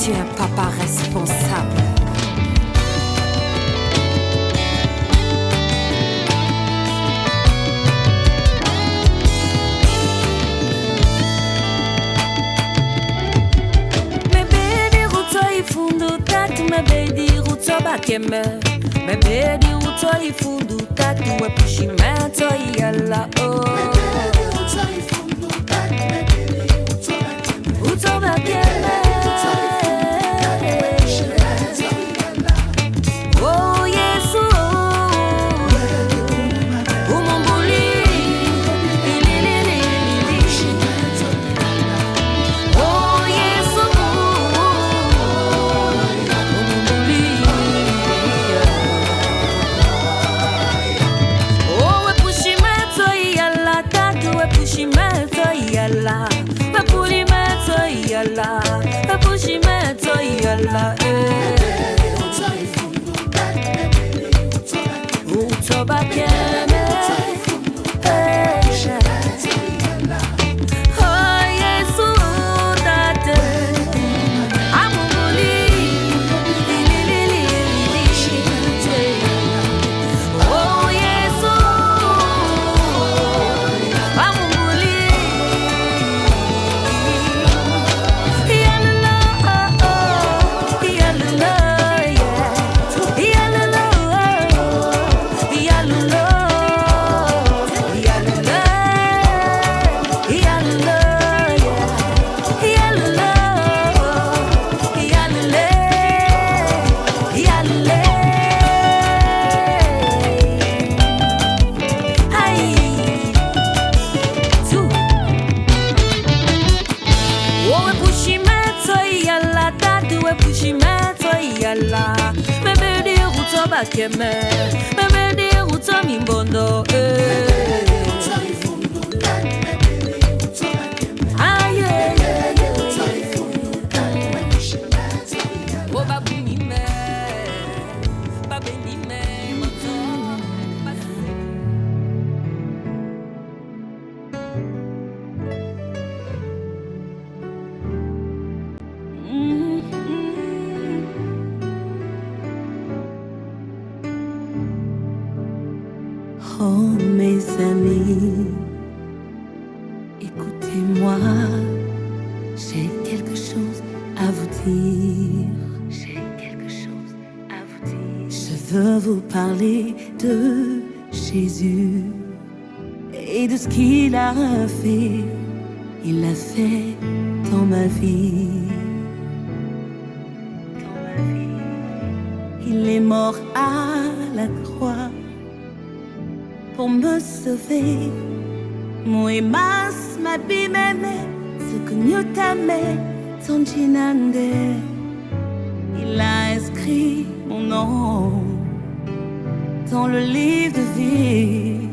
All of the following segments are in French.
tiens papa responsable. Mebedi ruto bakeme, mebedi ruto ifundu tatu wepushimento yalla oh. Mebedi ruto ifundu tatu, mebedi ruto bakeme, Ruto bakeme, oh Yesu, umumbuli, oh Yesu. Mebedi ruto mimbondo Oh mes amis, écoutez-moi, j'ai quelque chose à vous dire. J'ai quelque chose à vous dire. Je veux vous parler de Jésus et de ce qu'il a fait. Il l'a fait dans ma vie. Il est mort à la croix pour me sauver. Moi mas mabimeme sukunyutame tonjinande. Il a inscrit mon nom dans le livre de vie.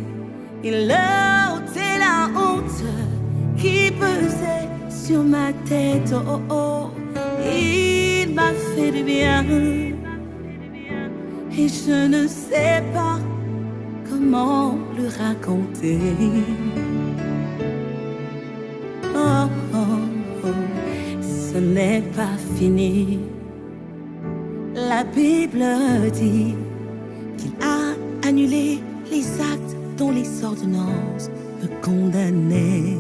Il a ôté la honte qui pesait sur ma tête. Oh, oh, oh. Il m'a fait du bien et je ne sais pas comment le raconter. Oh, oh, oh, ce n'est pas fini. La Bible dit qu'il a annulé les actes dont les ordonnances me condamnaient.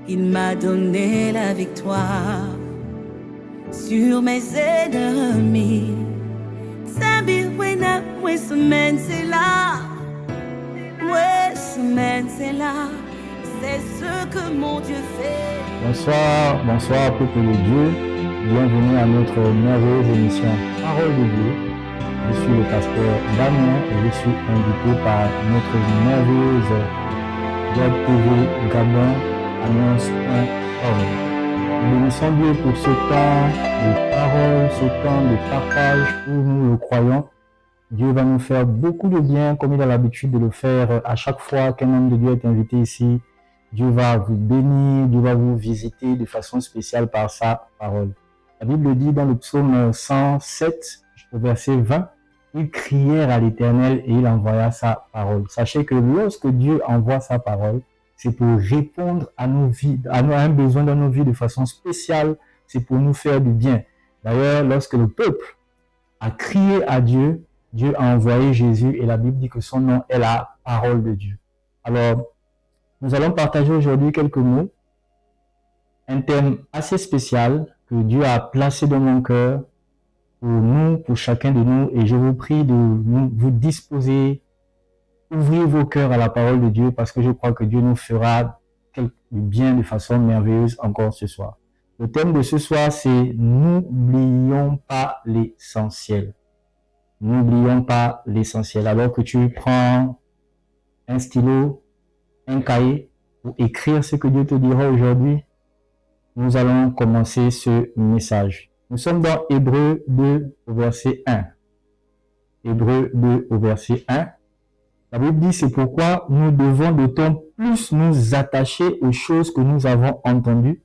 Il m'a donné la victoire sur mes ennemis. Sabir wena, ouais, semaine c'est là. Ouais, semaine c'est là. C'est ce que mon Dieu fait. Bonsoir, bonsoir peuple de Dieu. Bienvenue à notre merveilleuse émission Parole de Dieu. Je suis le pasteur Damien et je suis invité par notre merveilleuse web TV Gabon annonce.org. Nous bénissons Dieu pour ce temps de parole, ce temps de partage où nous le croyons. Dieu va nous faire beaucoup de bien comme il a l'habitude de le faire à chaque fois qu'un homme de Dieu est invité ici. Dieu va vous bénir, Dieu va vous visiter de façon spéciale par sa parole. La Bible dit dans le psaume 107, au verset 20, ils crièrent à l'Éternel et il envoya sa parole. Sachez que lorsque Dieu envoie sa parole, c'est pour répondre à nos vies, à un besoin dans nos vies de façon spéciale, c'est pour nous faire du bien. D'ailleurs, lorsque le peuple a crié à Dieu, Dieu a envoyé Jésus et la Bible dit que son nom est la parole de Dieu. Alors, nous allons partager aujourd'hui quelques mots, un thème assez spécial que Dieu a placé dans mon cœur pour nous, pour chacun de nous, et je vous prie de vous disposer, ouvrir vos cœurs à la parole de Dieu parce que je crois que Dieu nous fera du bien de façon merveilleuse encore ce soir. Le thème de ce soir, c'est « N'oublions pas l'essentiel ». N'oublions pas l'essentiel. Alors que tu prends un stylo, un cahier pour écrire ce que Dieu te dira aujourd'hui, nous allons commencer ce message. Nous sommes dans Hébreux 2 au verset 1. Hébreux 2 au verset 1. La Bible dit, c'est pourquoi nous devons d'autant plus nous attacher aux choses que nous avons entendues,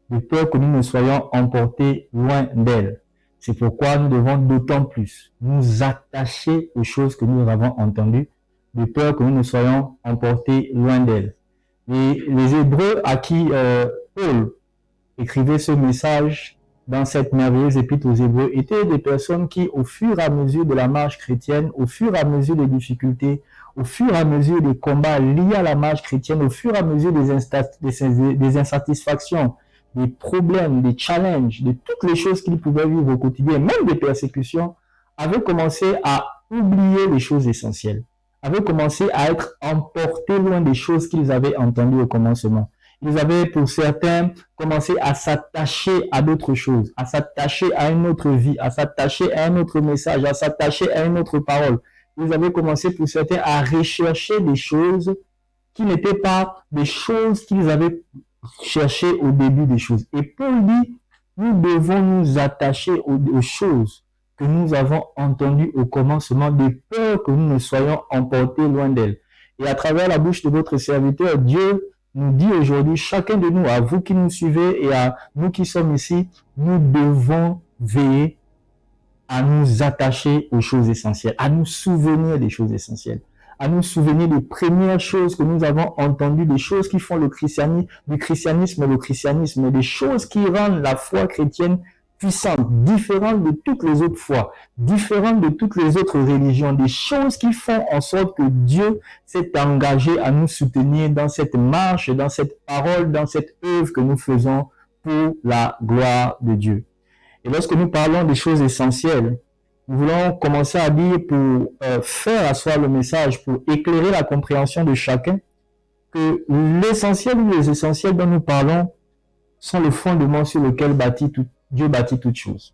de peur que nous ne soyons emportés loin d'elles. C'est pourquoi nous devons d'autant plus nous attacher aux choses que nous avons entendues, de peur que nous ne soyons emportés loin d'elles. Et les Hébreux à qui Paul écrivait ce message dans cette merveilleuse épître aux Hébreux étaient des personnes qui, au fur et à mesure de la marche chrétienne, au fur et à mesure des difficultés, au fur et à mesure des combats liés à la marche chrétienne, au fur et à mesure des insatisfactions, des problèmes, des challenges, de toutes les choses qu'ils pouvaient vivre au quotidien, même des persécutions, avaient commencé à oublier les choses essentielles, avaient commencé à être emportés loin des choses qu'ils avaient entendues au commencement. Ils avaient, pour certains, commencé à s'attacher à d'autres choses, à s'attacher à une autre vie, à s'attacher à un autre message, à s'attacher à une autre parole. Ils avaient commencé, pour certains, à rechercher des choses qui n'étaient pas des choses qu'ils avaient cherchées au début des choses. Et Paul dit, nous devons nous attacher aux choses que nous avons entendues au commencement, de peur que nous ne soyons emportés loin d'elles. Et à travers la bouche de votre serviteur, Dieu nous dit aujourd'hui, chacun de nous, à vous qui nous suivez et à nous qui sommes ici, nous devons veiller à nous attacher aux choses essentielles, à nous souvenir des choses essentielles, à nous souvenir des premières choses que nous avons entendues, des choses qui font du christianisme, des choses qui rendent la foi chrétienne puissante, différente de toutes les autres foi, différente de toutes les autres religions, des choses qui font en sorte que Dieu s'est engagé à nous soutenir dans cette marche, dans cette parole, dans cette œuvre que nous faisons pour la gloire de Dieu. Et lorsque nous parlons des choses essentielles, nous voulons commencer à dire pour faire asseoir le message, pour éclairer la compréhension de chacun, que l'essentiel ou les essentiels dont nous parlons sont le fondement sur lequel Dieu bâtit toutes choses.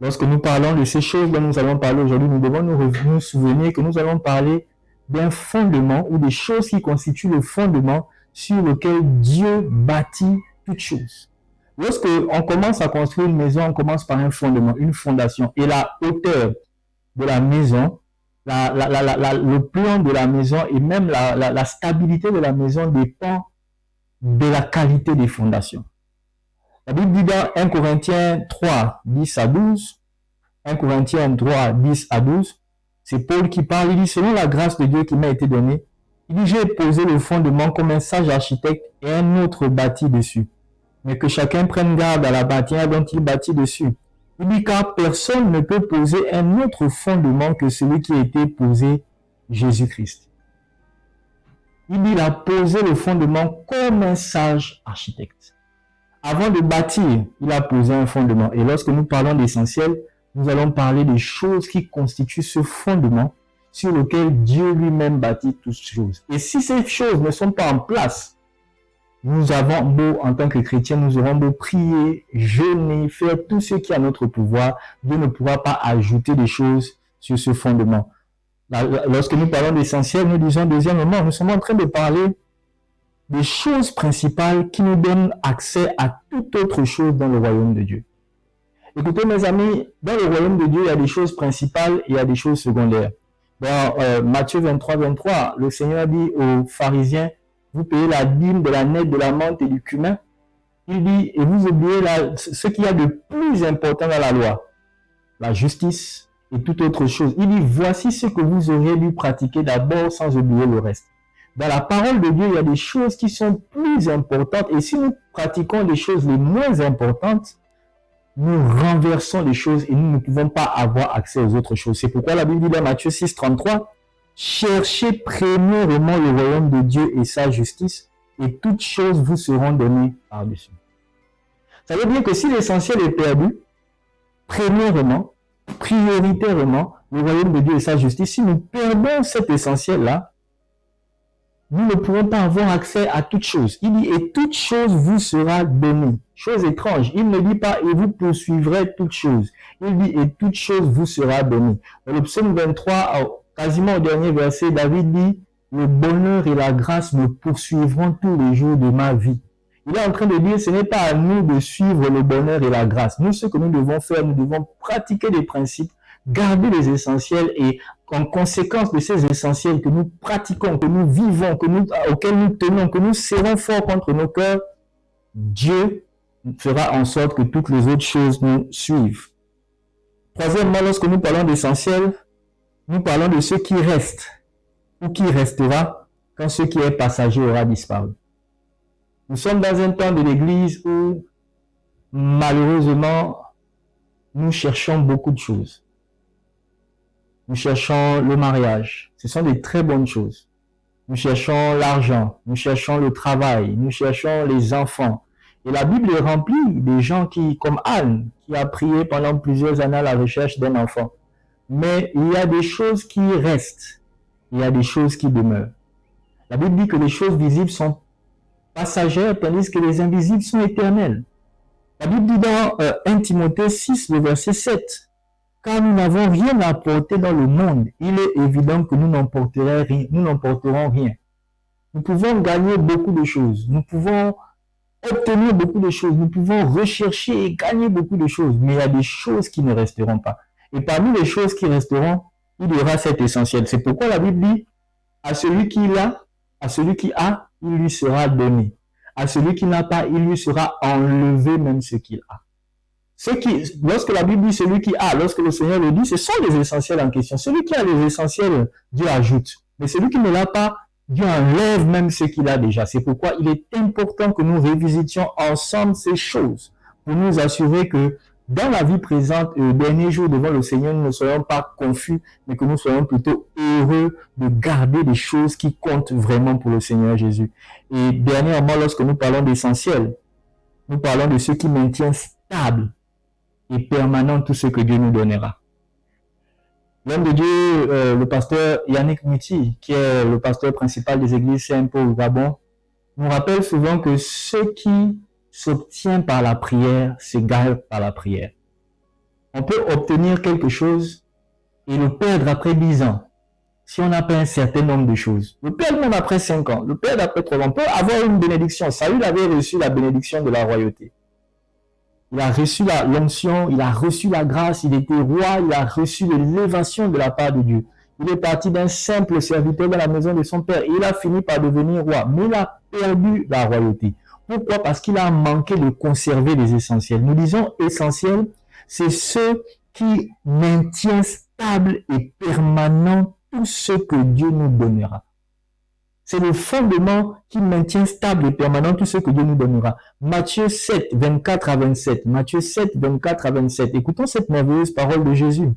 Lorsque nous parlons de ces choses dont nous allons parler aujourd'hui, nous devons nous souvenir que nous allons parler d'un fondement ou des choses qui constituent le fondement sur lequel Dieu bâtit toutes choses. Lorsque on commence à construire une maison, on commence par un fondement, une fondation. Et la hauteur de la maison, le plan de la maison et même la stabilité de la maison dépend de la qualité des fondations. La Bible dit dans 1 Corinthiens 3, 10 à 12, 1 Corinthiens 3, 10 à 12, c'est Paul qui parle, il dit, selon la grâce de Dieu qui m'a été donnée, il dit, j'ai posé le fondement comme un sage architecte et un autre bâti dessus. Mais que chacun prenne garde à la bâtière dont il bâtit dessus. Il dit, car personne ne peut poser un autre fondement que celui qui a été posé, Jésus-Christ. Il dit, il a posé le fondement comme un sage architecte. Avant de bâtir, il a posé un fondement. Et lorsque nous parlons d'essentiel, nous allons parler des choses qui constituent ce fondement sur lequel Dieu lui-même bâtit toutes choses. Et si ces choses ne sont pas en place, nous avons beau, en tant que chrétiens, nous aurons beau prier, jeûner, faire tout ce qui est à notre pouvoir, Dieu ne pourra pas ajouter des choses sur ce fondement. Lorsque nous parlons d'essentiel, nous disons deuxièmement, nous sommes en train de parler des choses principales qui nous donnent accès à toute autre chose dans le royaume de Dieu. Écoutez mes amis, dans le royaume de Dieu, il y a des choses principales et il y a des choses secondaires. Dans Matthieu 23, 23, le Seigneur dit aux pharisiens, vous payez la dîme de la nette, de la menthe et du cumin. Il dit, et vous oubliez ce qu'il y a de plus important dans la loi, la justice et toute autre chose. Il dit, voici ce que vous auriez dû pratiquer d'abord sans oublier le reste. Dans la parole de Dieu, il y a des choses qui sont plus importantes. Et si nous pratiquons les choses les moins importantes, nous renversons les choses et nous ne pouvons pas avoir accès aux autres choses. C'est pourquoi la Bible dit dans Matthieu 6, 33, « Cherchez premièrement le royaume de Dieu et sa justice, et toutes choses vous seront données par-dessus. » Ça veut dire que si l'essentiel est perdu, premièrement, prioritairement, le royaume de Dieu et sa justice, si nous perdons cet essentiel-là, nous ne pourrons pas avoir accès à toute chose. Il dit, et toute chose vous sera donnée. Chose étrange. Il ne dit pas, et vous poursuivrez toute chose. Il dit, et toute chose vous sera donnée. Dans le psaume 23, quasiment au dernier verset, David dit, le bonheur et la grâce me poursuivront tous les jours de ma vie. Il est en train de dire, ce n'est pas à nous de suivre le bonheur et la grâce. Nous, ce que nous devons faire, nous devons pratiquer des principes, garder les essentiels et en conséquence de ces essentiels que nous pratiquons, que nous vivons, auxquels nous tenons, que nous serrons fort contre nos cœurs, Dieu fera en sorte que toutes les autres choses nous suivent. Troisièmement, lorsque nous parlons d'essentiel, nous parlons de ce qui reste ou qui restera quand ce qui est passager aura disparu. Nous sommes dans un temps de l'Église où, malheureusement, nous cherchons beaucoup de choses. Nous cherchons le mariage. Ce sont des très bonnes choses. Nous cherchons l'argent. Nous cherchons le travail. Nous cherchons les enfants. Et la Bible est remplie des gens qui, comme Anne, qui a prié pendant plusieurs années à la recherche d'un enfant. Mais il y a des choses qui restent. Il y a des choses qui demeurent. La Bible dit que les choses visibles sont passagères, tandis que les invisibles sont éternelles. La Bible dit dans 1 Timothée 6, le verset 7, « Car nous n'avons rien à porter dans le monde, il est évident que nous n'emporterons rien. » Nous pouvons gagner beaucoup de choses, nous pouvons obtenir beaucoup de choses, nous pouvons rechercher et gagner beaucoup de choses, mais il y a des choses qui ne resteront pas. Et parmi les choses qui resteront, il y aura cet essentiel. C'est pourquoi la Bible dit, à celui qui a, il lui sera donné. À celui qui n'a pas, il lui sera enlevé même ce qu'il a. Lorsque la Bible dit celui qui a, lorsque le Seigneur le dit, ce sont les essentiels en question. Celui qui a les essentiels, Dieu ajoute. Mais celui qui ne l'a pas, Dieu enlève même ce qu'il a déjà. C'est pourquoi il est important que nous révisitions ensemble ces choses pour nous assurer que dans la vie présente et au dernier jour devant le Seigneur, nous ne soyons pas confus, mais que nous soyons plutôt heureux de garder des choses qui comptent vraiment pour le Seigneur Jésus. Et dernièrement, lorsque nous parlons d'essentiel, nous parlons de ce qui maintient stable et permanent tout ce que Dieu nous donnera. L'homme de Dieu, le pasteur Yannick Muti, qui est le pasteur principal des églises Saint-Paul au Gabon, nous rappelle souvent que ce qui s'obtient par la prière, se gagne par la prière. On peut obtenir quelque chose et le perdre après 10 ans, si on n'a pas un certain nombre de choses. Le perdre même après 5 ans, le perdre après 3 ans. On peut avoir une bénédiction. Saül avait reçu la bénédiction de la royauté. Il a reçu l'onction, il a reçu la grâce, il était roi, il a reçu l'élévation de la part de Dieu. Il est parti d'un simple serviteur dans la maison de son père et il a fini par devenir roi. Mais il a perdu la royauté. Pourquoi? Parce qu'il a manqué de conserver les essentiels. Nous disons essentiel, c'est ce qui maintient stable et permanent tout ce que Dieu nous donnera. C'est le fondement qui maintient stable et permanent tout ce que Dieu nous donnera. Matthieu 7, 24 à 27. Matthieu 7, 24 à 27. Écoutons cette merveilleuse parole de Jésus.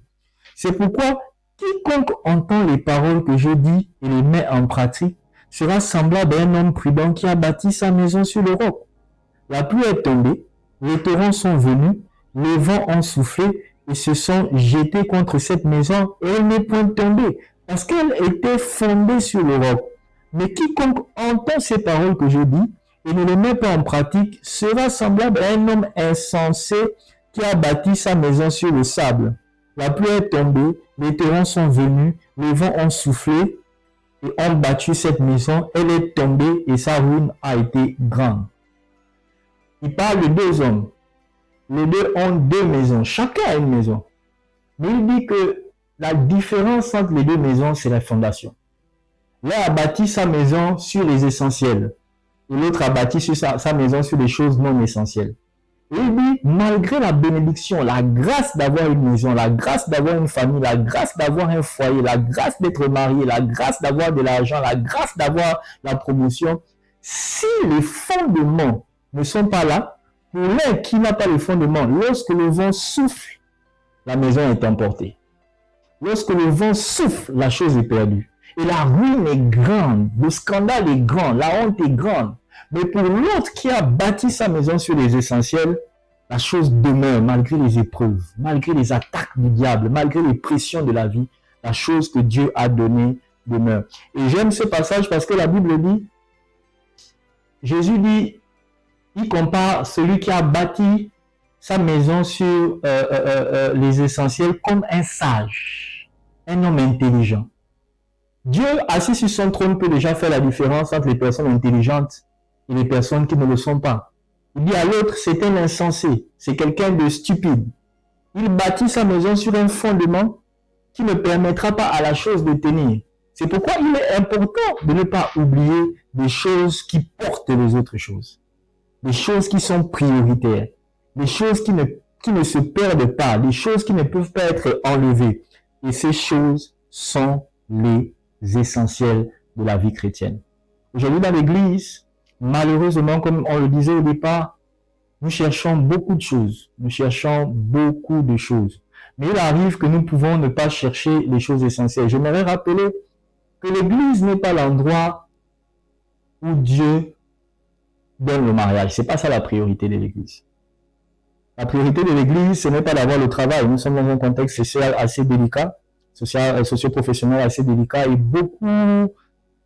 C'est pourquoi quiconque entend les paroles que je dis et les met en pratique sera semblable à un homme prudent qui a bâti sa maison sur le roc. La pluie est tombée, les torrents sont venus, les vents ont soufflé et se sont jetés contre cette maison et elle n'est point tombée parce qu'elle était fondée sur le roc. Mais quiconque entend ces paroles que je dis et ne les met pas en pratique sera semblable à un homme insensé qui a bâti sa maison sur le sable. La pluie est tombée, les torrents sont venus, les vents ont soufflé et ont battu cette maison, elle est tombée et sa ruine a été grande. Il parle de 2 hommes. Les 2 ont 2 maisons. Chacun a une maison. Mais il dit que la différence entre les 2 maisons, c'est la fondation. L'un a bâti sa maison sur les essentiels. Et l'autre a bâti sa maison sur les choses non essentielles. Et il dit, malgré la bénédiction, la grâce d'avoir une maison, la grâce d'avoir une famille, la grâce d'avoir un foyer, la grâce d'être marié, la grâce d'avoir de l'argent, la grâce d'avoir la promotion, si les fondements ne sont pas là, Pour l'un qui n'a pas le fondement, lorsque le vent souffle, la maison est emportée. Lorsque le vent souffle, la chose est perdue. Et la ruine est grande, le scandale est grand, la honte est grande. Mais pour l'autre qui a bâti sa maison sur les essentiels, la chose demeure malgré les épreuves, malgré les attaques du diable, malgré les pressions de la vie. La chose que Dieu a donnée demeure. Et j'aime ce passage parce que la Bible dit, Jésus dit, il compare celui qui a bâti sa maison sur les essentiels comme un sage, un homme intelligent. Dieu, assis sur son trône, peut déjà faire la différence entre les personnes intelligentes et les personnes qui ne le sont pas. Il dit à l'autre, c'est un insensé, c'est quelqu'un de stupide. Il bâtit sa maison sur un fondement qui ne permettra pas à la chose de tenir. C'est pourquoi il est important de ne pas oublier des choses qui portent les autres choses. Des choses qui sont prioritaires. Des choses qui ne se perdent pas. Des choses qui ne peuvent pas être enlevées. Et ces choses sont les essentiels de la vie chrétienne. Aujourd'hui dans l'église, malheureusement, comme on le disait au départ, nous cherchons beaucoup de choses. Nous cherchons beaucoup de choses. Mais il arrive que nous pouvons ne pas chercher les choses essentielles. J'aimerais rappeler que l'église n'est pas l'endroit où Dieu donne le mariage. C'est pas ça la priorité de l'église. La priorité de l'église, ce n'est pas d'avoir le travail. Nous sommes dans un contexte social assez délicat, socio-professionnel assez délicat, et beaucoup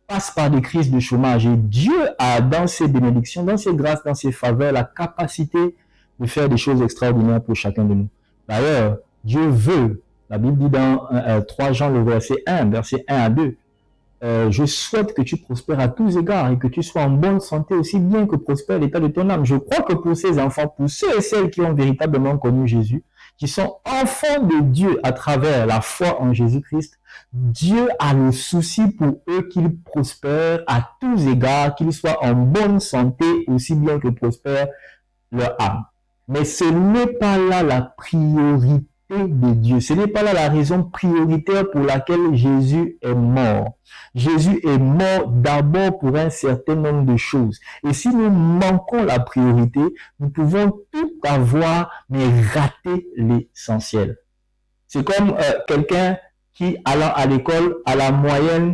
passent par des crises de chômage. Et Dieu a, dans ses bénédictions, dans ses grâces, dans ses faveurs, la capacité de faire des choses extraordinaires pour chacun de nous. D'ailleurs, Dieu veut, la Bible dit dans 3 Jean, le verset 1 à 2, je souhaite que tu prospères à tous égards et que tu sois en bonne santé aussi bien que prospère l'état de ton âme. Je crois que pour ces enfants, pour ceux et celles qui ont véritablement connu Jésus, qui sont enfants de Dieu à travers la foi en Jésus-Christ, Dieu a le souci pour eux qu'ils prospèrent à tous égards, qu'ils soient en bonne santé aussi bien que prospère leur âme. Mais ce n'est pas là la priorité de Dieu. Ce n'est pas là la raison prioritaire pour laquelle Jésus est mort. Jésus est mort d'abord pour un certain nombre de choses. Et si nous manquons la priorité, nous pouvons tout avoir, mais rater l'essentiel. C'est comme quelqu'un qui, allant à l'école, a la moyenne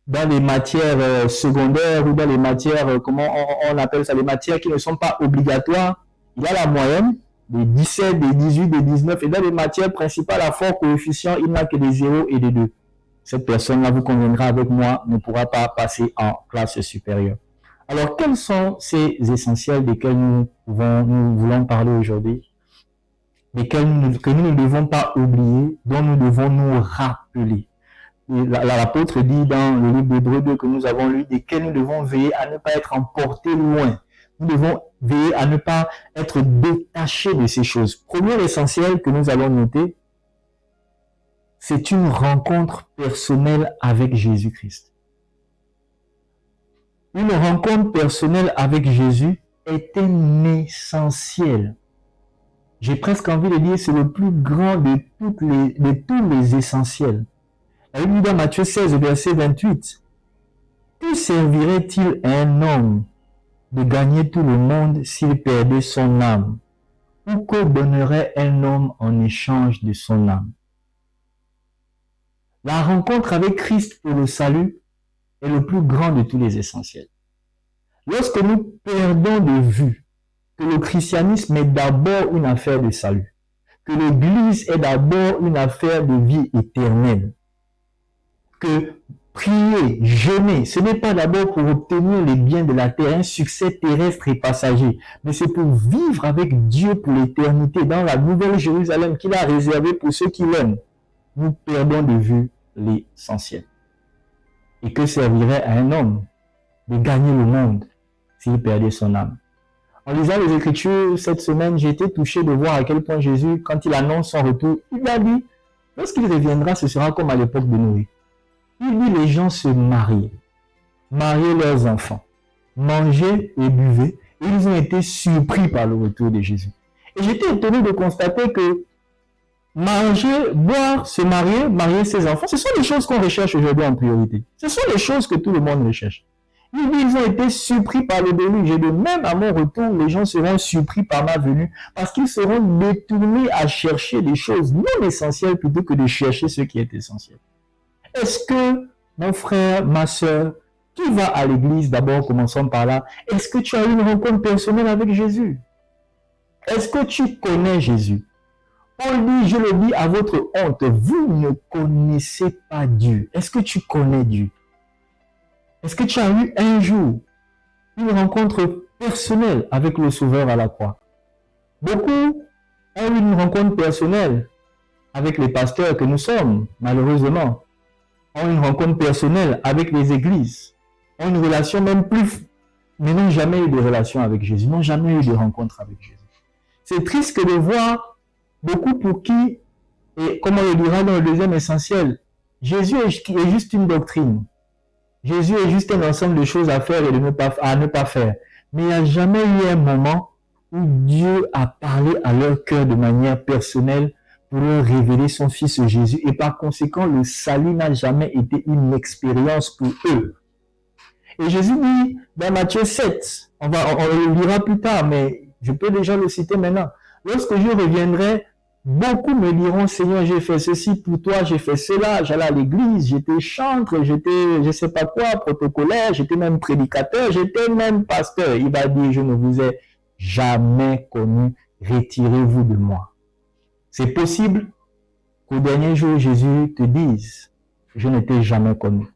dans les matières secondaires ou dans les matières, comment on appelle ça, les matières qui ne sont pas obligatoires. Il a la moyenne des 17, des 18, des 19, et dans les matières principales à fort coefficient, il n'a que des 0 et des 2. Cette personne-là, vous conviendra avec moi, ne pourra pas passer en classe supérieure. Alors, quels sont ces essentiels desquels nous voulons parler aujourd'hui, desquels que nous ne devons pas oublier, dont nous devons nous rappeler? L'apôtre dit dans le livre d'Hébreux 2 que nous avons lu, desquels nous devons veiller à ne pas être emportés loin. Nous devons veiller à ne pas être détachés de ces choses. Premier essentiel que nous allons noter, c'est une rencontre personnelle avec Jésus-Christ. Une rencontre personnelle avec Jésus est un essentiel. J'ai presque envie de dire c'est le plus grand de tous les essentiels. La Bible dit dans Matthieu 16, verset 28, « Que servirait-il à un homme de gagner tout le monde s'il perdait son âme? Ou que donnerait un homme en échange de son âme? » La rencontre avec Christ pour le salut est le plus grand de tous les essentiels. Lorsque nous perdons de vue que le christianisme est d'abord une affaire de salut, que l'Église est d'abord une affaire de vie éternelle, que prier, jeûner, ce n'est pas d'abord pour obtenir les biens de la terre, un succès terrestre et passager, mais c'est pour vivre avec Dieu pour l'éternité dans la nouvelle Jérusalem qu'il a réservée pour ceux qui l'aiment. Nous perdons de vue l'essentiel. Et que servirait à un homme de gagner le monde s'il perdait son âme? En lisant les Écritures cette semaine, j'ai été touché de voir à quel point Jésus, quand il annonce son retour, il a dit, lorsqu'il reviendra, ce sera comme à l'époque de Noé. Il dit les gens se mariaient leurs enfants, mangeaient et buvaient, et ils ont été surpris par le retour de Jésus. Et j'étais étonné de constater que manger, boire, se marier ses enfants, ce sont les choses qu'on recherche aujourd'hui en priorité. Ce sont les choses que tout le monde recherche. Ils ont été surpris par le déluge. Et de même, à mon retour, les gens seront surpris par ma venue parce qu'ils seront détournés à chercher des choses non essentielles plutôt que de chercher ce qui est essentiel. Est-ce que, mon frère, ma soeur, qui va à l'église, d'abord, commençons par là, est-ce que tu as eu une rencontre personnelle avec Jésus? Est-ce que tu connais Jésus? Paul dit, je le dis à votre honte, vous ne connaissez pas Dieu. Est-ce que tu connais Dieu? Est-ce que tu as eu un jour une rencontre personnelle avec le Sauveur à la croix? Beaucoup ont eu une rencontre personnelle avec les pasteurs que nous sommes, malheureusement. Ont une rencontre personnelle avec les églises. Ont une relation même plus, mais n'ont jamais eu de relation avec Jésus, n'ont jamais eu de rencontre avec Jésus. C'est triste que de voir beaucoup pour qui, et comme on le dira dans le deuxième essentiel, Jésus est juste une doctrine. Jésus est juste un ensemble de choses à faire et à ne pas faire. Mais il n'y a jamais eu un moment où Dieu a parlé à leur cœur de manière personnelle pour leur révéler son Fils Jésus. Et par conséquent, le salut n'a jamais été une expérience pour eux. Et Jésus dit dans Matthieu 7, on le lira plus tard, mais je peux déjà le citer maintenant. Lorsque je reviendrai, beaucoup me diront, Seigneur, j'ai fait ceci pour toi, j'ai fait cela, j'allais à l'église, j'étais chantre, j'étais, je sais pas quoi, protocolaire, j'étais même prédicateur, j'étais même pasteur. Il va dire, je ne vous ai jamais connu, retirez-vous de moi. C'est possible qu'au dernier jour, Jésus te dise, je ne t'ai jamais connu.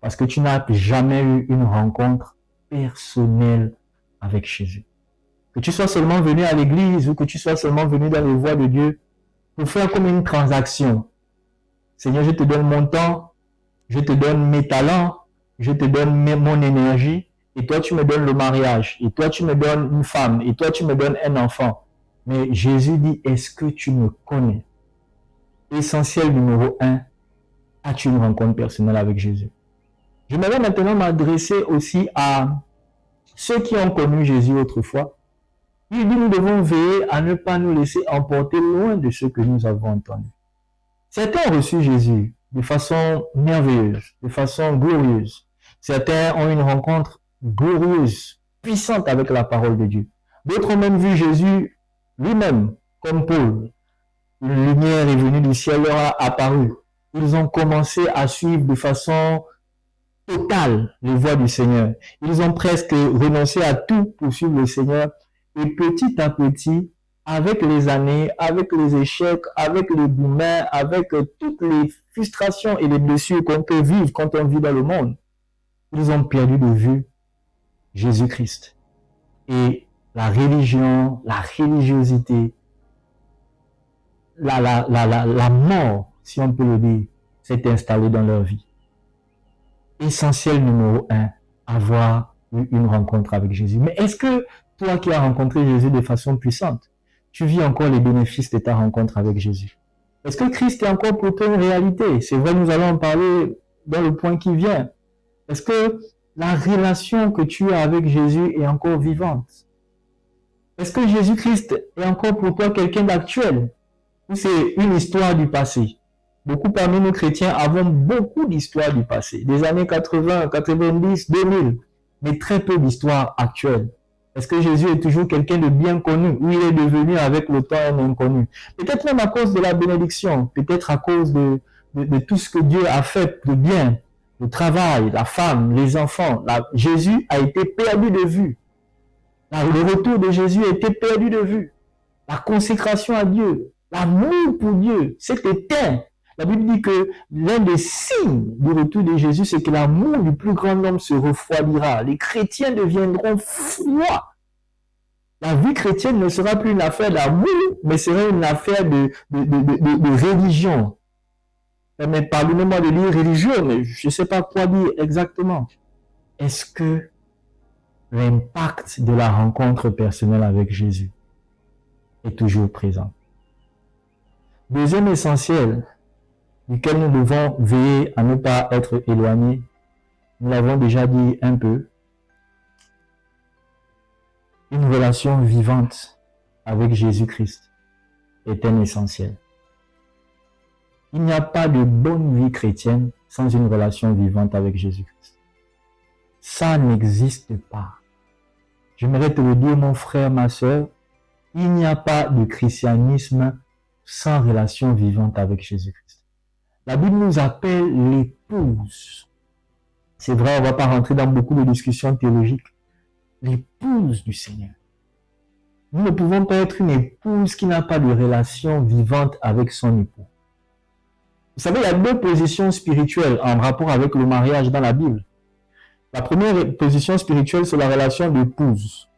Parce que tu n'as jamais eu une rencontre personnelle avec Jésus. Que tu sois seulement venu à l'église ou que tu sois seulement venu dans les voies de Dieu pour faire comme une transaction. Seigneur, je te donne mon temps, je te donne mes talents, je te donne mon énergie, et toi tu me donnes le mariage, et toi tu me donnes une femme, et toi tu me donnes un enfant. Mais Jésus dit, est-ce que tu me connais? Essentiel numéro 1, as-tu une rencontre personnelle avec Jésus? Je vais maintenant m'adresser aussi à ceux qui ont connu Jésus autrefois. Il dit, nous devons veiller à ne pas nous laisser emporter loin de ce que nous avons entendu. Certains ont reçu Jésus de façon merveilleuse, de façon glorieuse. Certains ont une rencontre glorieuse, puissante avec la parole de Dieu. D'autres ont même vu Jésus lui-même, comme Paul. Une lumière est venue du ciel, leur a apparu. Ils ont commencé à suivre de façon totale les voies du Seigneur. Ils ont presque renoncé à tout pour suivre le Seigneur. Et petit à petit, avec les années, avec les échecs, avec les boumins, avec toutes les frustrations et les blessures qu'on peut vivre quand on vit dans le monde, ils ont perdu de vue Jésus-Christ. Et la religion, la religiosité, la mort, si on peut le dire, s'est installée dans leur vie. Essentiel numéro 1, avoir eu une rencontre avec Jésus. Mais est-ce que toi qui as rencontré Jésus de façon puissante, tu vis encore les bénéfices de ta rencontre avec Jésus? Est-ce que Christ est encore pour toi une réalité? C'est vrai, nous allons en parler dans le point qui vient. Est-ce que la relation que tu as avec Jésus est encore vivante? Est-ce que Jésus-Christ est encore pour toi quelqu'un d'actuel? Ou c'est une histoire du passé? Beaucoup parmi nous chrétiens avons beaucoup d'histoires du passé, des années 80, 90, 2000, mais très peu d'histoires actuelles. Est-ce que Jésus est toujours quelqu'un de bien connu ou il est devenu avec le temps un inconnu? Peut-être même à cause de la bénédiction, peut-être à cause de tout ce que Dieu a fait de bien, le travail, la femme, les enfants. Jésus a été perdu de vue. Le retour de Jésus a été perdu de vue. La consécration à Dieu, l'amour pour Dieu, c'est éteint. La Bible dit que l'un des signes du retour de Jésus, c'est que l'amour du plus grand nombre se refroidira. Les chrétiens deviendront froids. La vie chrétienne ne sera plus une affaire d'amour, mais sera une affaire de religion. Mais pardonnez-moi de dire religion, mais je ne sais pas quoi dire exactement. Est-ce que l'impact de la rencontre personnelle avec Jésus est toujours présent? Deuxième essentiel, duquel nous devons veiller à ne pas être éloignés, nous l'avons déjà dit un peu, une relation vivante avec Jésus-Christ est un essentiel. Il n'y a pas de bonne vie chrétienne sans une relation vivante avec Jésus-Christ. Ça n'existe pas. J'aimerais te le dire, mon frère, ma soeur, il n'y a pas de christianisme sans relation vivante avec Jésus-Christ. La Bible nous appelle l'épouse. C'est vrai, on ne va pas rentrer dans beaucoup de discussions théologiques. L'épouse du Seigneur. Nous ne pouvons pas être une épouse qui n'a pas de relation vivante avec son époux. Vous savez, il y a deux positions spirituelles en rapport avec le mariage dans la Bible. La première position spirituelle, c'est la relation d'épouse.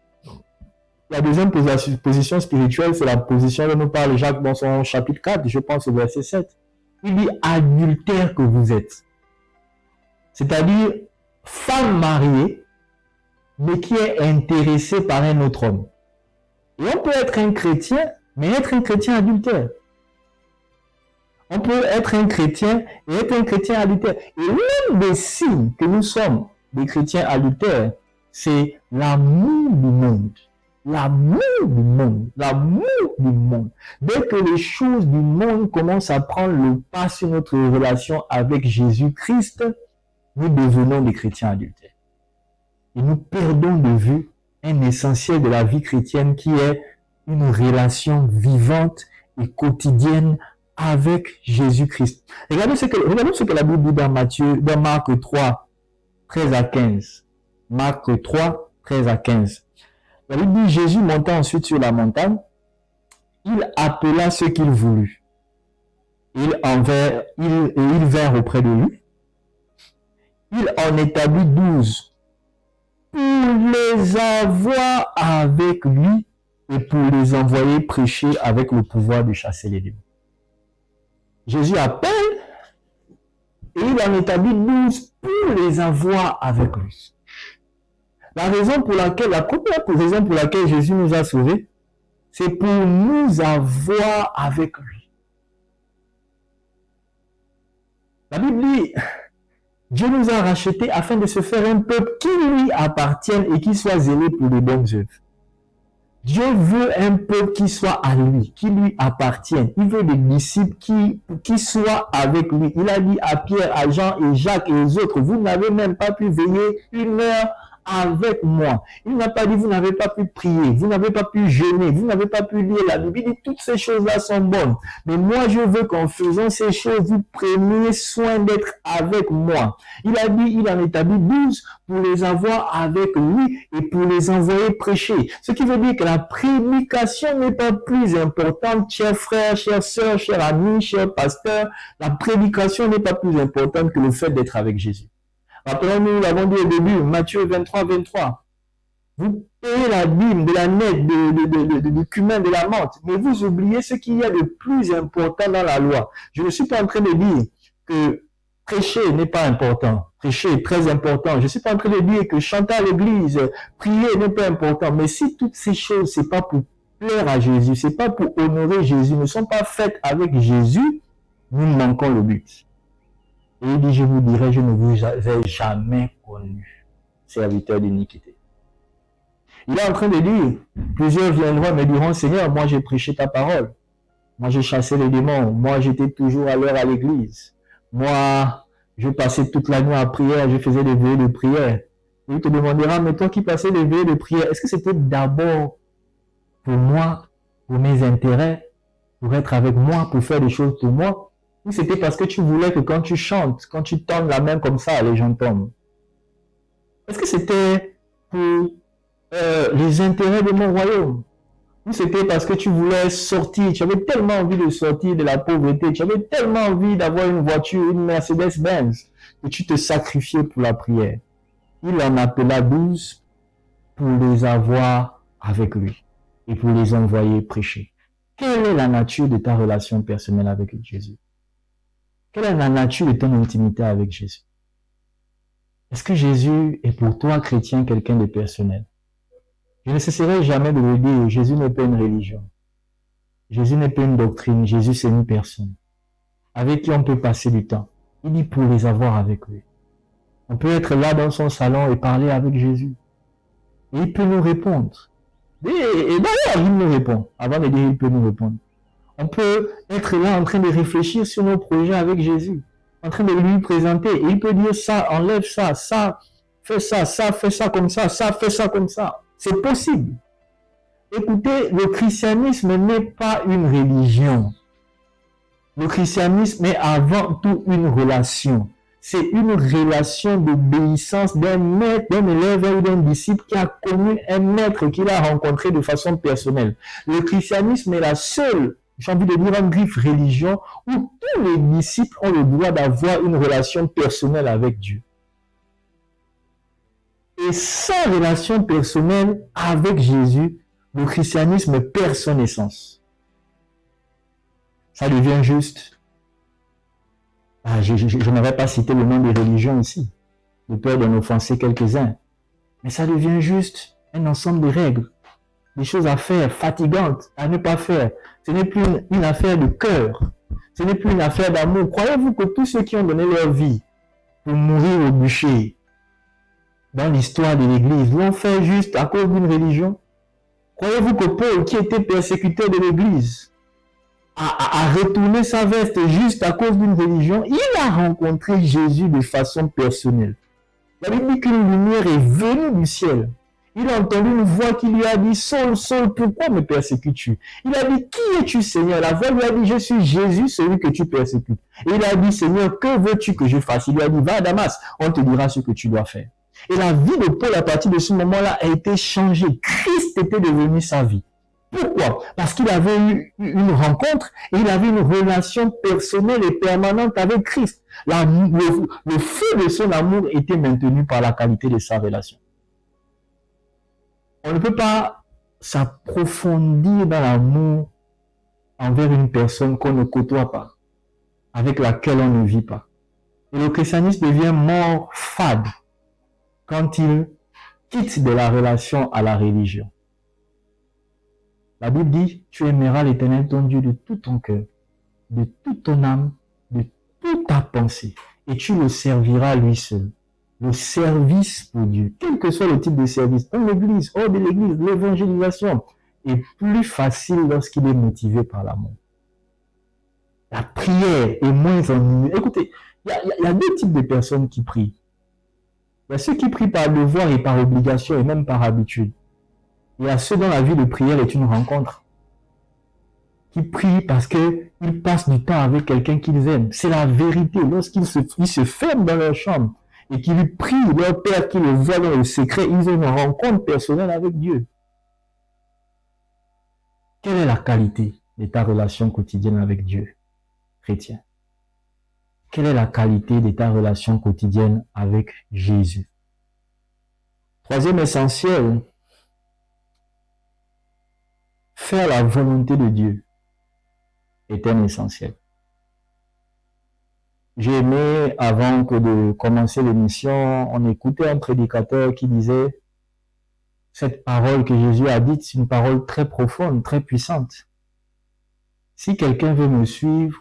La deuxième position spirituelle, c'est la position dont nous parle Jacques dans son chapitre 4, je pense au verset 7. Il dit adultère que vous êtes. C'est-à-dire femme mariée, mais qui est intéressée par un autre homme. Et on peut être un chrétien, mais être un chrétien adultère. On peut être un chrétien et être un chrétien adultère. Et l'un des signes que nous sommes des chrétiens adultères, c'est l'amour du monde. L'amour du monde. L'amour du monde. Dès que les choses du monde commencent à prendre le pas sur notre relation avec Jésus-Christ, nous devenons des chrétiens adultères. Et nous perdons de vue un essentiel de la vie chrétienne qui est une relation vivante et quotidienne avec Jésus-Christ. Regardez ce que la Bible dit dans Marc 3, 13 à 15. Marc 3, 13 à 15. La Bible dit, Jésus monta ensuite sur la montagne, il appela ceux qu'il voulut. Ils vinrent auprès de lui. Il en établit 12 pour les avoir avec lui et pour les envoyer prêcher avec le pouvoir de chasser les démons. Jésus appelle et il en établit 12 pour les avoir avec lui. La première raison pour laquelle Jésus nous a sauvés, c'est pour nous avoir avec lui. La Bible dit, Dieu nous a rachetés afin de se faire un peuple qui lui appartienne et qui soit zélé pour les bonnes œuvres. Dieu veut un peuple qui soit à lui, qui lui appartienne. Il veut des disciples qui soient avec lui. Il a dit à Pierre, à Jean et Jacques et aux autres, vous n'avez même pas pu veiller une heure avec moi. Il n'a pas dit, vous n'avez pas pu prier, vous n'avez pas pu jeûner, vous n'avez pas pu lire la Bible. Il dit, toutes ces choses-là sont bonnes. Mais moi, je veux qu'en faisant ces choses, vous preniez soin d'être avec moi. Il a dit, il en établit 12 pour les avoir avec lui et pour les envoyer prêcher. Ce qui veut dire que la prédication n'est pas plus importante, chers frères, chères sœurs, chers amis, chers pasteurs. La prédication n'est pas plus importante que le fait d'être avec Jésus. Rappelons-nous, nous l'avons dit au début, Matthieu 23, 23. Vous payez la dîme de la nette, du cumin, de la menthe, mais vous oubliez ce qu'il y a de plus important dans la loi. Je ne suis pas en train de dire que prêcher n'est pas important. Prêcher est très important. Je ne suis pas en train de dire que chanter à l'église, prier n'est pas important. Mais si toutes ces choses, c'est pas pour plaire à Jésus, c'est pas pour honorer Jésus, ne sont pas faites avec Jésus, nous manquons le but. Et il dit, je vous dirai, je ne vous avais jamais connu, serviteur d'iniquité. Il est en train de dire, plusieurs viendront et me diront, Seigneur, moi j'ai prêché ta parole. Moi j'ai chassé les démons. Moi j'étais toujours à l'heure à l'église. Moi, je passais toute la nuit à prière, je faisais des veillées de prière. Il te demandera, mais toi qui passais des veillées de prière, est-ce que c'était d'abord pour moi, pour mes intérêts, pour être avec moi, pour faire des choses pour moi? Ou c'était parce que tu voulais que quand tu chantes, quand tu tends la main comme ça, les gens tombent? Est-ce que c'était pour les intérêts de mon royaume? Ou c'était parce que tu voulais sortir, tu avais tellement envie de sortir de la pauvreté, tu avais tellement envie d'avoir une voiture, une Mercedes-Benz, que tu te sacrifiais pour la prière? Il en appela 12 pour les avoir avec lui et pour les envoyer prêcher. Quelle est la nature de ta relation personnelle avec Jésus? Quelle est la nature de ton intimité avec Jésus? Est-ce que Jésus est pour toi, chrétien, quelqu'un de personnel? Je ne cesserai jamais de le dire, Jésus n'est pas une religion. Jésus n'est pas une doctrine, Jésus c'est une personne avec qui on peut passer du temps. Il dit pour les avoir avec lui. On peut être là dans son salon et parler avec Jésus. Et il peut nous répondre. Et d'ailleurs, il nous répond. Avant de dire il peut nous répondre. On peut être là en train de réfléchir sur nos projets avec Jésus, en train de lui présenter. Et il peut dire ça, enlève ça, ça, fais ça, fais ça comme ça, fais ça comme ça. C'est possible. Écoutez, le christianisme n'est pas une religion. Le christianisme est avant tout une relation. C'est une relation d'obéissance d'un maître, d'un élève ou d'un disciple qui a connu un maître qu'il a rencontré de façon personnelle. Le christianisme est la seule, j'ai envie de dire en griffe, religion où tous les disciples ont le droit d'avoir une relation personnelle avec Dieu. Et sans relation personnelle avec Jésus, le christianisme perd son essence. Ça devient juste. Je n'aurais pas cité le nom des religions ici, de peur d'en offenser quelques-uns. Mais ça devient juste un ensemble de règles, des choses à faire, fatigantes, à ne pas faire. Ce n'est plus une affaire de cœur, ce n'est plus une affaire d'amour. Croyez-vous que tous ceux qui ont donné leur vie pour mourir au bûcher dans l'histoire de l'Église l'ont fait juste à cause d'une religion? Croyez-vous que Paul, qui était persécuteur de l'Église, a retourné sa veste juste à cause d'une religion? Il a rencontré Jésus de façon personnelle. La Bible dit qu'une lumière est venue du ciel. Il a entendu une voix qui lui a dit, Saul, Saul, pourquoi me persécutes-tu? Il a dit, qui es-tu, Seigneur? La voix lui a dit, je suis Jésus, celui que tu persécutes. Et il a dit, Seigneur, que veux-tu que je fasse? Il lui a dit, va à Damas, on te dira ce que tu dois faire. Et la vie de Paul, à partir de ce moment-là, a été changée. Christ était devenu sa vie. Pourquoi? Parce qu'il avait eu une rencontre et il avait une relation personnelle et permanente avec Christ. Le feu de son amour était maintenu par la qualité de sa relation. On ne peut pas s'approfondir dans l'amour envers une personne qu'on ne côtoie pas, avec laquelle on ne vit pas. Et le christianisme devient mort fade quand il quitte de la relation à la religion. La Bible dit, tu aimeras l'Éternel ton Dieu de tout ton cœur, de toute ton âme, de toute ta pensée, et tu le serviras lui seul. Le service pour Dieu, quel que soit le type de service, dans l'église, hors de l'église, l'évangélisation, est plus facile lorsqu'il est motivé par l'amour. La prière est moins ennuyeuse. Écoutez, il y a deux types de personnes qui prient. Il y a ceux qui prient par devoir et par obligation et même par habitude. Il y a ceux dont la vie de prière est une rencontre. Qui prient parce qu'ils passent du temps avec quelqu'un qu'ils aiment. C'est la vérité. Lorsqu'ils se ferment dans leur chambre et qu'ils prient leur Père qui le voit dans le secret, ils ont une rencontre personnelle avec Dieu. Quelle est la qualité de ta relation quotidienne avec Dieu, chrétien? Quelle est la qualité de ta relation quotidienne avec Jésus? Troisième essentiel, faire la volonté de Dieu est un essentiel. J'ai aimé, avant que de commencer l'émission, on écoutait un prédicateur qui disait cette parole que Jésus a dite, c'est une parole très profonde, très puissante. Si quelqu'un veut me suivre,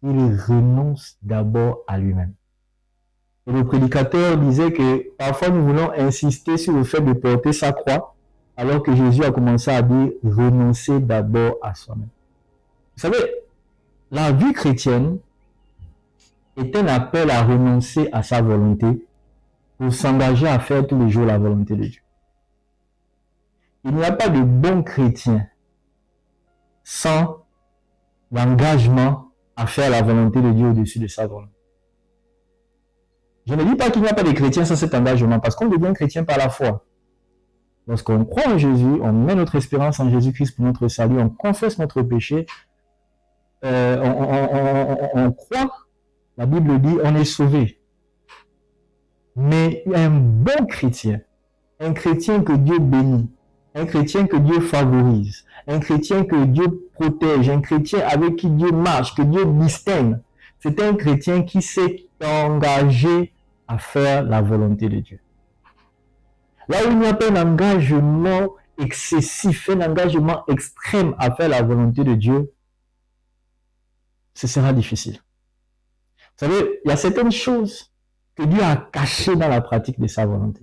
il renonce d'abord à lui-même. Et le prédicateur disait que parfois nous voulons insister sur le fait de porter sa croix, alors que Jésus a commencé à dire renoncer d'abord à soi-même. Vous savez, la vie chrétienne est un appel à renoncer à sa volonté pour s'engager à faire tous les jours la volonté de Dieu. Il n'y a pas de bon chrétien sans l'engagement à faire la volonté de Dieu au-dessus de sa volonté. Je ne dis pas qu'il n'y a pas de chrétiens sans cet engagement, parce qu'on devient chrétien par la foi. Lorsqu'on croit en Jésus, on met notre espérance en Jésus-Christ pour notre salut, on confesse notre péché, on croit, la Bible dit, on est sauvé. Mais un bon chrétien, un chrétien que Dieu bénit, un chrétien que Dieu favorise, un chrétien que Dieu protège, un chrétien avec qui Dieu marche, que Dieu distingue, c'est un chrétien qui s'est engagé à faire la volonté de Dieu. Là où il n'y a pas un engagement excessif, un engagement extrême à faire la volonté de Dieu, ce sera difficile. Vous savez, il y a certaines choses que Dieu a cachées dans la pratique de sa volonté.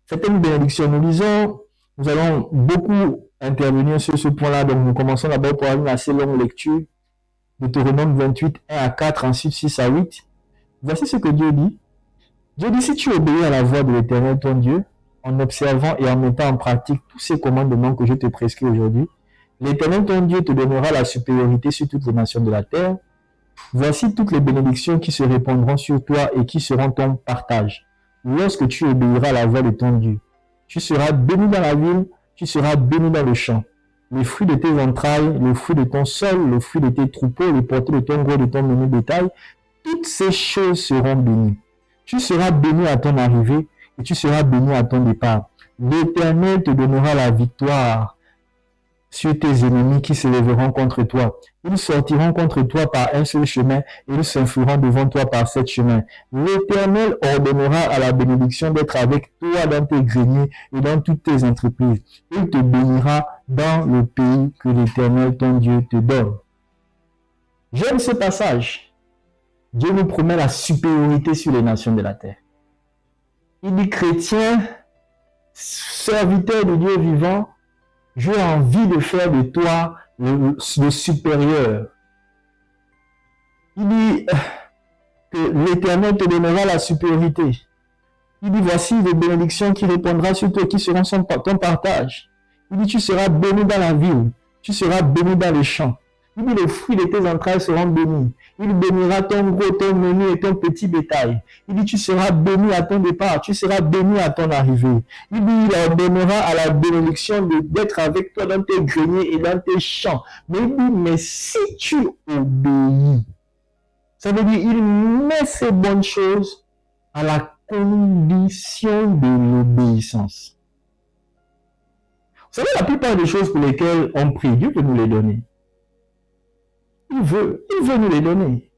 Certaines bénédictions, nous allons beaucoup intervenir sur ce point-là, donc nous commençons d'abord par une assez longue lecture, Deutéronome 28, 1 à 4, ensuite 6 à 8. Voici ce que Dieu dit. Dieu dit, si tu obéis à la voix de l'Éternel ton Dieu, en observant et en mettant en pratique tous ces commandements que je te prescris aujourd'hui, l'Éternel ton Dieu te donnera la supériorité sur toutes les nations de la terre. Voici toutes les bénédictions qui se répandront sur toi et qui seront ton partage. Lorsque tu obéiras à la voix de ton Dieu, tu seras béni dans la ville, tu seras béni dans le champ. Les fruits de tes entrailles, le fruit de ton sol, le fruit de tes troupeaux, les portées de ton gros, de ton menu bétail, toutes ces choses seront bénies. Tu seras béni à ton arrivée et tu seras béni à ton départ. L'Éternel te donnera la victoire sur tes ennemis qui se lèveront contre toi. Ils sortiront contre toi par un seul chemin et ils s'enfuiront devant toi par 7 chemins. L'Éternel ordonnera à la bénédiction d'être avec toi dans tes greniers et dans toutes tes entreprises. Il te bénira dans le pays que l'Éternel ton Dieu te donne. J'aime ce passage. Dieu nous promet la supériorité sur les nations de la terre. Il dit, chrétien, serviteur de Dieu vivant, j'ai envie de faire de toi le supérieur. Il dit que l'Éternel te donnera la supériorité. Il dit, voici les bénédictions qui répondront sur toi, qui seront ton partage. Il dit, tu seras béni dans la ville, tu seras béni dans les champs. Il dit, les fruits de tes entrailles seront bénis. Il bénira ton gros, ton menu et ton petit bétail. Il dit, tu seras béni à ton départ, tu seras béni à ton arrivée. Il dit, il ordonnera à la bénédiction d'être avec toi dans tes greniers et dans tes champs. Mais il dit, mais si tu obéis, ça veut dire, il met ces bonnes choses à la condition de l'obéissance. Vous savez, la plupart des choses pour lesquelles on prie, Dieu peut nous les donner. Il veut nous les donner.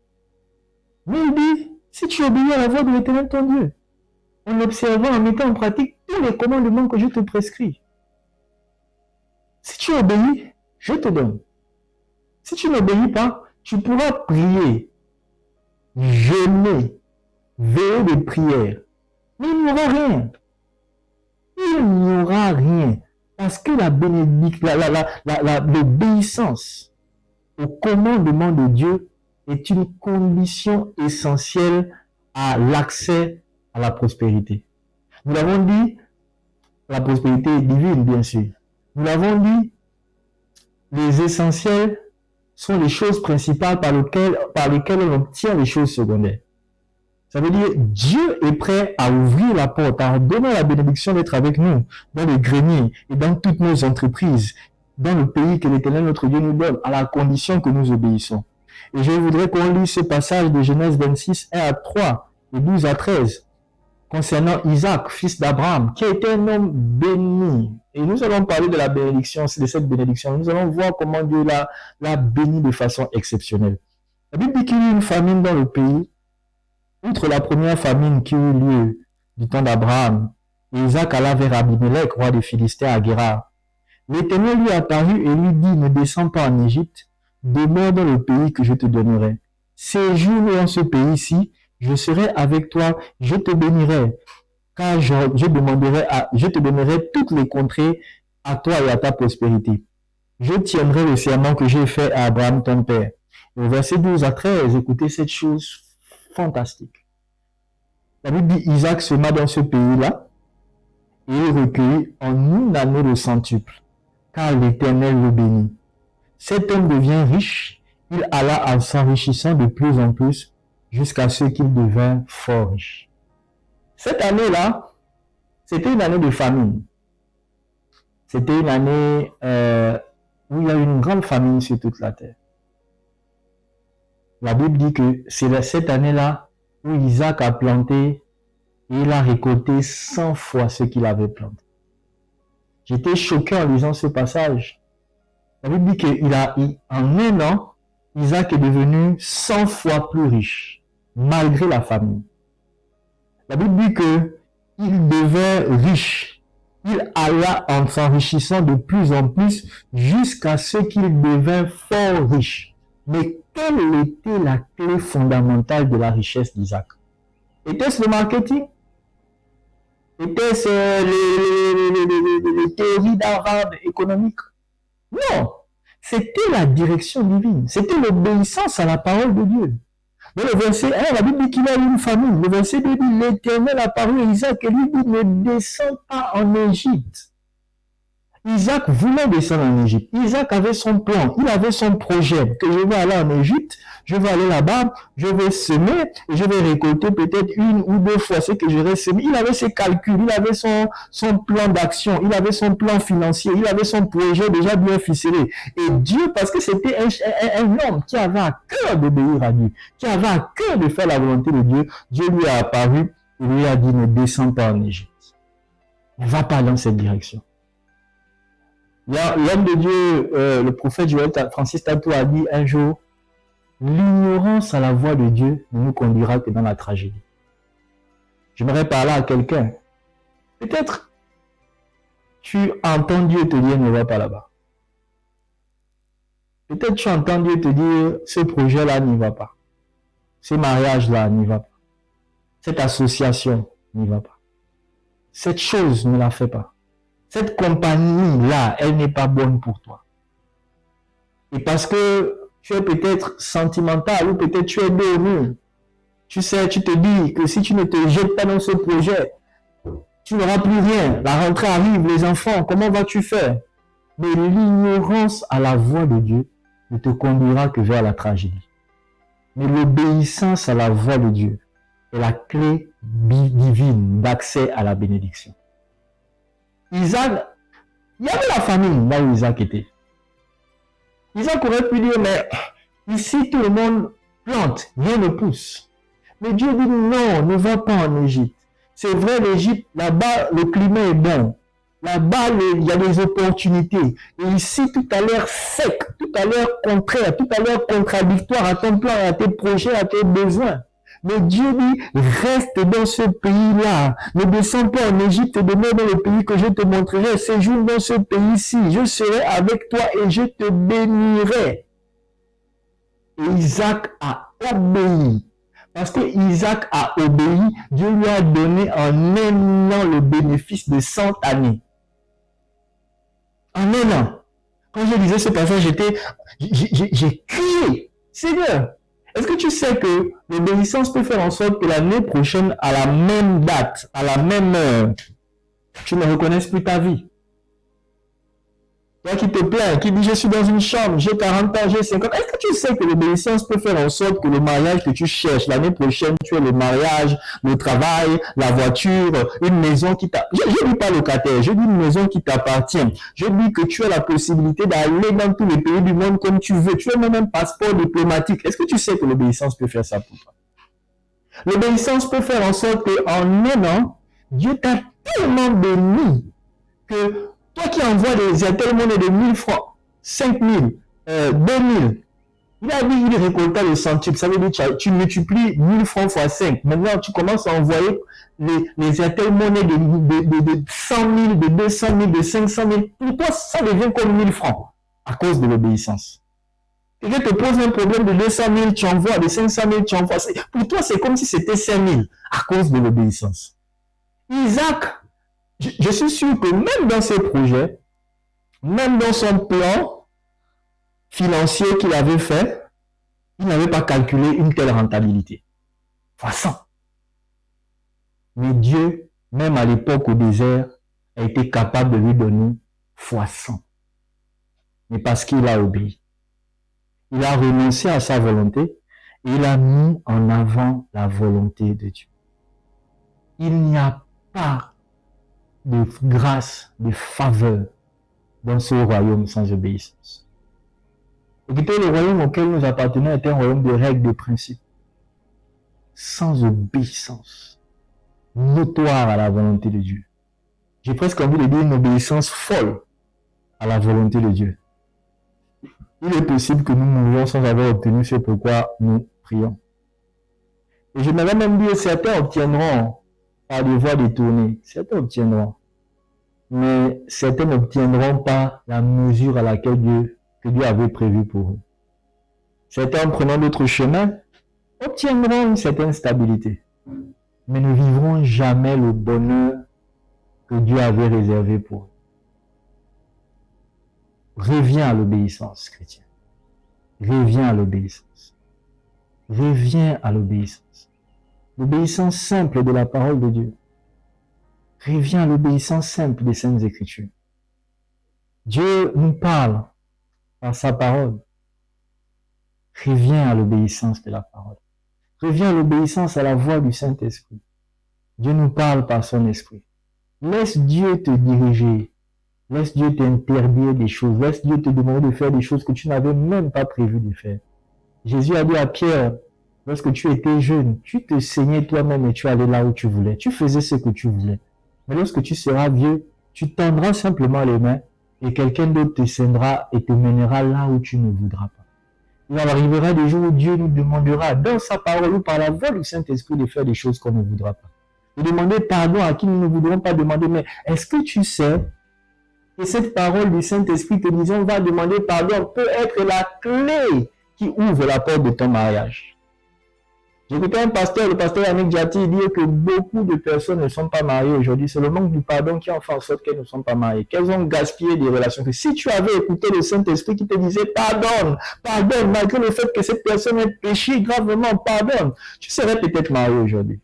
Mais il dit, si tu obéis à la voix de l'Éternel ton Dieu, en observant, en mettant en pratique tous les commandements que je te prescris, si tu obéis, je te donne. Si tu n'obéis pas, tu pourras prier, jeûner, veiller de prière. Mais il n'y aura rien. Il n'y aura rien. Parce que l'obéissance au commandement de Dieu est une condition essentielle à l'accès à la prospérité. Nous l'avons dit, la prospérité est divine, bien sûr. Nous l'avons dit, les essentiels sont les choses principales par lesquelles on obtient les choses secondaires. Ça veut dire, Dieu est prêt à ouvrir la porte, à donner la bénédiction d'être avec nous dans les greniers et dans toutes nos entreprises, dans le pays que l'Éternel notre Dieu nous donne, à la condition que nous obéissons. Et je voudrais qu'on lise ce passage de Genèse 26, 1 à 3 et 12 à 13, concernant Isaac, fils d'Abraham, qui a été un homme béni. Et nous allons parler de la bénédiction, de cette bénédiction. Nous allons voir comment Dieu l'a béni de façon exceptionnelle. La Bible dit qu'il y a eu une famine dans le pays. Outre la première famine qui eut lieu du temps d'Abraham, Isaac alla vers Abimelech, roi des Philistins, à Guérar. L'Éternel lui apparut et lui dit, ne descends pas en Égypte, demeure dans le pays que je te donnerai. Séjourne dans ce pays-ci, je serai avec toi, je te bénirai, car je te donnerai toutes les contrées à toi et à ta prospérité. Je tiendrai le serment que j'ai fait à Abraham ton père. Et au verset 12 à 13, écoutez cette chose fantastique. La Bible dit, Isaac sema dans ce pays-là, et il recueillit en une année le centuple, car l'Éternel le bénit. Cet homme devient riche, il alla en s'enrichissant de plus en plus, jusqu'à ce qu'il devint fort riche. Cette année-là, c'était une année de famine. C'était une année où il y a eu une grande famine sur toute la terre. La Bible dit que c'est cette année-là où Isaac a planté et il a récolté 100 fois ce qu'il avait planté. J'étais choqué en lisant ce passage. La Bible dit qu'en un an, Isaac est devenu 100 fois plus riche, malgré la famine. La Bible dit qu'il devint riche. Il alla en s'enrichissant de plus en plus jusqu'à ce qu'il devint fort riche. Mais quelle était la clé fondamentale de la richesse d'Isaac? Était-ce le marketing? Était-ce les théories d'Harvard économiques? Non, c'était la direction divine. C'était l'obéissance à la parole de Dieu. Dans le verset 1, la Bible dit qu'il a eu une famille. Le verset 2 dit, l'Éternel apparut à Isaac et lui dit, ne descends pas en Égypte. Isaac voulait descendre en Égypte. Isaac avait son plan, il avait son projet, que je vais aller en Égypte, je vais aller là-bas, je vais semer et je vais récolter peut-être une ou deux fois ce que j'aurais semé. Il avait ses calculs, il avait son plan d'action, il avait son plan financier, il avait son projet déjà bien ficelé. Et Dieu, parce que c'était un homme qui avait à cœur d'obéir à Dieu, qui avait à cœur de faire la volonté de Dieu, Dieu lui a apparu et lui a dit, ne descends pas en Égypte. Ne va pas dans cette direction. L'homme de Dieu, le prophète Joël Francis Tatou a dit un jour, l'ignorance à la voix de Dieu ne nous conduira que dans la tragédie. J'aimerais parler à quelqu'un. Peut-être tu entends Dieu te dire ne va pas là-bas. Peut-être tu entends Dieu te dire ce projet-là n'y va pas. Ce mariage-là n'y va pas. Cette association n'y va pas. Cette chose ne la fait pas. Cette compagnie-là, elle n'est pas bonne pour toi. Et parce que tu es peut-être sentimental ou peut-être tu es dos au mur. Tu sais, tu te dis que si tu ne te jettes pas dans ce projet, tu n'auras plus rien. La rentrée arrive, les enfants, comment vas-tu faire? Mais l'ignorance à la voix de Dieu ne te conduira que vers la tragédie. Mais l'obéissance à la voix de Dieu est la clé divine d'accès à la bénédiction. Isaac, il y avait la famine là où Isaac était. Isaac aurait pu dire, mais ici tout le monde plante, rien ne pousse. Mais Dieu dit, non, ne va pas en Égypte. C'est vrai, l'Égypte, là-bas, le climat est bon. Là-bas, il y a des opportunités. Et ici, tout a l'air sec, tout a l'air contraire, tout a l'air contradictoire à ton plan, à tes projets, à tes besoins. Mais Dieu dit, reste dans ce pays-là. Ne descends pas en Égypte, demeure dans le pays que je te montrerai. Séjourne dans ce pays-ci. Je serai avec toi et je te bénirai. Et Isaac a obéi. Parce que Isaac a obéi, Dieu lui a donné en un an le bénéfice de 100 années. En un an. Quand je lisais ce passage, j'ai crié. Seigneur, est-ce que tu sais que l'obéissance peut faire en sorte que l'année prochaine, à la même date, à la même heure, tu ne reconnaisses plus ta vie? Toi qui te plains, qui dit je suis dans une chambre, j'ai 40 ans, j'ai 50 ans. Est-ce que tu sais que l'obéissance peut faire en sorte que le mariage que tu cherches, l'année prochaine, tu as le mariage, le travail, la voiture, une maison qui t'appartient. Je ne dis pas locataire, je dis une maison qui t'appartient. Je dis que tu as la possibilité d'aller dans tous les pays du monde comme tu veux. Tu as même un passeport diplomatique. Est-ce que tu sais que l'obéissance peut faire ça pour toi? L'obéissance peut faire en sorte qu'en un an, Dieu t'a tellement béni que toi qui envoies des appels monnaie de 1000 francs, 5000, 2000, il a dit il récolta le centime. Ça veut dire que tu multiplies 1000 francs fois 5. Maintenant, tu commences à envoyer les appels monnaie de 100 000, de 200 000, de 500 000. Pour toi, ça devient comme 1000 francs à cause de l'obéissance. Quelqu'un te pose un problème de 200 000, tu envoies, de 500 000, tu envoies. Pour toi, c'est comme si c'était 5 000 à cause de l'obéissance. Isaac, je suis sûr que même dans ses projets, même dans son plan financier qu'il avait fait, il n'avait pas calculé une telle rentabilité. Fois 100. Mais Dieu, même à l'époque au désert, a été capable de lui donner fois 100. Mais parce qu'il a obéi. Il a renoncé à sa volonté et il a mis en avant la volonté de Dieu. Il n'y a pas de grâce, de faveur dans ce royaume sans obéissance. Écoutez, le royaume auquel nous appartenons est un royaume de règles, de principes. Sans obéissance notoire à la volonté de Dieu. J'ai presque envie de dire une obéissance folle à la volonté de Dieu. Il est possible que nous mourions sans avoir obtenu ce pourquoi nous prions. Et je m'avais même dit que certains obtiendront par des voies détournées. Certains obtiendront. Mais certains n'obtiendront pas la mesure à laquelle Dieu avait prévu pour eux. Certains, en prenant d'autres chemins, obtiendront une certaine stabilité. Mais ne vivront jamais le bonheur que Dieu avait réservé pour eux. Reviens à l'obéissance, chrétien. Reviens à l'obéissance. Reviens à l'obéissance. L'obéissance simple de la parole de Dieu. Reviens à l'obéissance simple des Saintes Écritures. Dieu nous parle par sa parole. Reviens à l'obéissance de la parole. Reviens à l'obéissance à la voix du Saint-Esprit. Dieu nous parle par son esprit. Laisse Dieu te diriger. Laisse Dieu t'interdire des choses. Laisse Dieu te demander de faire des choses que tu n'avais même pas prévu de faire. Jésus a dit à Pierre, lorsque tu étais jeune, tu te saignais toi-même et tu allais là où tu voulais. Tu faisais ce que tu voulais. Mais lorsque tu seras vieux, tu tendras simplement les mains et quelqu'un d'autre te saignera et te mènera là où tu ne voudras pas. Il arrivera des jours où Dieu nous demandera, dans sa parole ou par la voix du Saint-Esprit, de faire des choses qu'on ne voudra pas. De demander pardon à qui nous ne voudrons pas demander. Mais est-ce que tu sais que cette parole du Saint-Esprit te disant, on va demander pardon, peut être la clé qui ouvre la porte de ton mariage? J'écoutais un pasteur, le pasteur Yannick Diati, dire que beaucoup de personnes ne sont pas mariées aujourd'hui. C'est le manque du pardon qui en fait en sorte qu'elles ne sont pas mariées, qu'elles ont gaspillé des relations. Que si tu avais écouté le Saint-Esprit qui te disait pardonne, pardonne, malgré le fait que cette personne ait péché gravement, pardonne, tu serais peut-être marié aujourd'hui.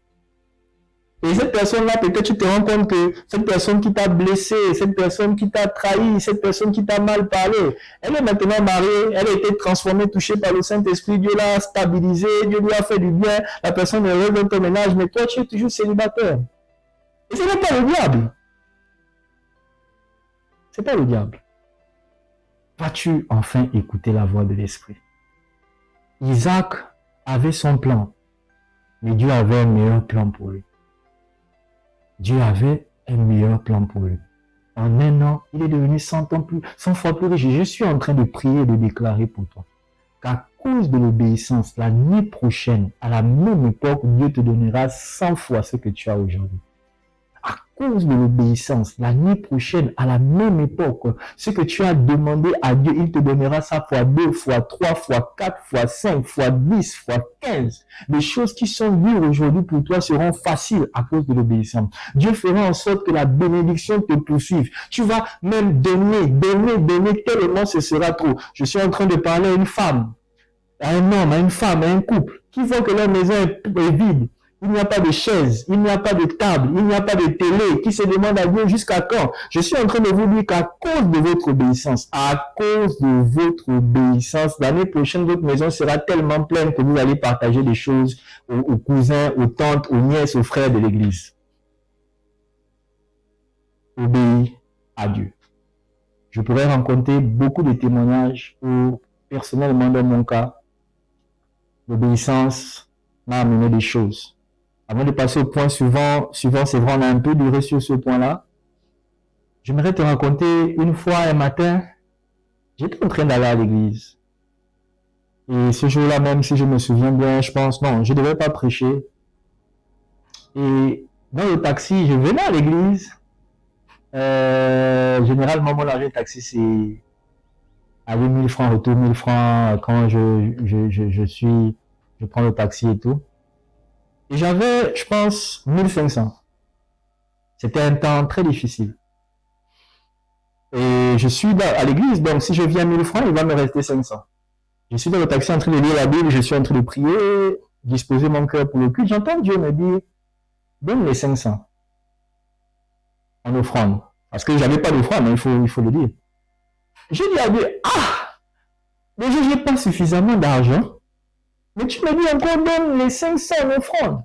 Et cette personne-là, peut-être tu te rends compte que cette personne qui t'a blessé, cette personne qui t'a trahi, cette personne qui t'a mal parlé, elle est maintenant mariée, elle a été transformée, touchée par le Saint-Esprit, Dieu l'a stabilisée, Dieu lui a fait du bien, la personne est heureuse dans ton ménage, mais toi tu es toujours célibataire. Et ce n'est pas le diable. Ce n'est pas le diable. Vas-tu enfin écouter la voix de l'Esprit? Isaac avait son plan, mais Dieu avait un meilleur plan pour lui. Dieu avait un meilleur plan pour lui. En un an, il est devenu 100 fois plus riche. Je suis en train de prier et de déclarer pour toi qu'à cause de l'obéissance, l'année prochaine, à la même époque, Dieu te donnera 100 fois ce que tu as aujourd'hui. À cause de l'obéissance, l'année prochaine, à la même époque, ce que tu as demandé à Dieu, il te donnera ça fois 2, fois 3, fois 4, fois 5, fois 10, fois 15. Les choses qui sont dures aujourd'hui pour toi seront faciles à cause de l'obéissance. Dieu fera en sorte que la bénédiction te poursuive. Tu vas même donner, tellement ce sera trop. Je suis en train de parler à une femme, à un homme, à une femme, à un couple, qui voit que leur maison est vide. Il n'y a pas de chaise, il n'y a pas de table, il n'y a pas de télé, qui se demande à Dieu jusqu'à quand. Je suis en train de vous dire qu'à cause de votre obéissance, l'année prochaine, votre maison sera tellement pleine que vous allez partager des choses aux cousins, aux tantes, aux nièces, aux frères de l'église. Obéis à Dieu. Je pourrais rencontrer beaucoup de témoignages où, personnellement, dans mon cas, l'obéissance m'a amené des choses. Avant de passer au point suivant, c'est vrai, on a un peu duré sur ce point-là. J'aimerais te raconter une fois, un matin, j'étais en train d'aller à l'église. Et ce jour-là, même si je me souviens bien, je pense, non, je ne devais pas prêcher. Et dans le taxi, je venais à l'église. Généralement, mon argent de taxi, c'est aller 1000 francs, retour 1000 francs quand je prends le taxi et tout. Et j'avais, je pense, 1500. C'était un temps très difficile. Et je suis à l'église, donc si je viens 1000 francs, il va me rester 500. Je suis dans le taxi en train de lire la Bible, je suis en train de prier, disposer mon cœur pour le culte. J'entends Dieu me dire, donne les 500 en offrande. Parce que j'avais pas d'offrande, il faut le dire. J'ai dit à Dieu, mais je n'ai pas suffisamment d'argent. Mais tu me dis encore, donne les 500 en offrande.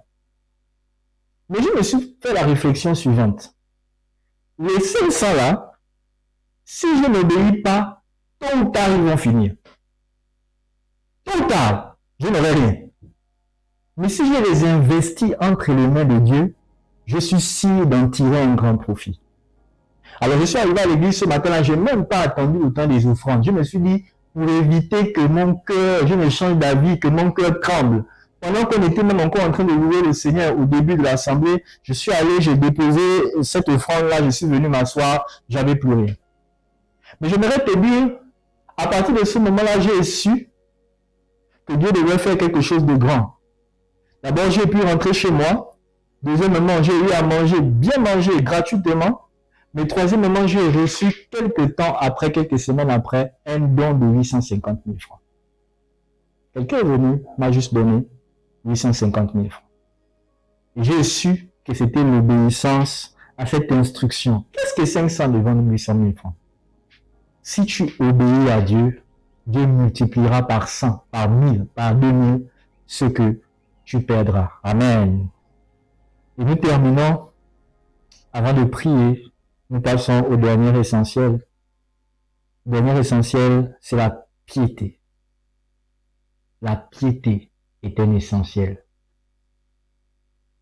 Mais je me suis fait la réflexion suivante. Les 500 là, si je n'obéis pas, tôt ou tard, ils vont finir. Tôt ou tard, je n'aurai rien. Mais si je les investis entre les mains de Dieu, je suis sûr d'en tirer un grand profit. Alors je suis arrivé à l'église ce matin-là, je n'ai même pas attendu le temps des offrandes. Je me suis dit, pour éviter que mon cœur, je me change d'avis, que mon cœur tremble. Pendant qu'on était même encore en train de louer le Seigneur au début de l'assemblée, je suis allé, j'ai déposé cette offrande-là, je suis venu m'asseoir, j'avais plus rien. Mais j'aimerais te dire, à partir de ce moment-là, j'ai su que Dieu devait faire quelque chose de grand. D'abord, j'ai pu rentrer chez moi. Deuxièmement, j'ai eu à manger, bien manger gratuitement. Mais troisièmement, j'ai reçu quelques semaines après, un don de 850 000 francs. Quelqu'un est venu, m'a juste donné 850 000 francs. Et j'ai su que c'était l'obéissance à cette instruction. Qu'est-ce que 500 devant 800 000 francs? Si tu obéis à Dieu, Dieu multipliera par 100, par 1000, par 2000 ce que tu perdras. Amen. Et nous terminons, avant de prier, nous passons au dernier essentiel. Le dernier essentiel, c'est la piété. La piété est un essentiel.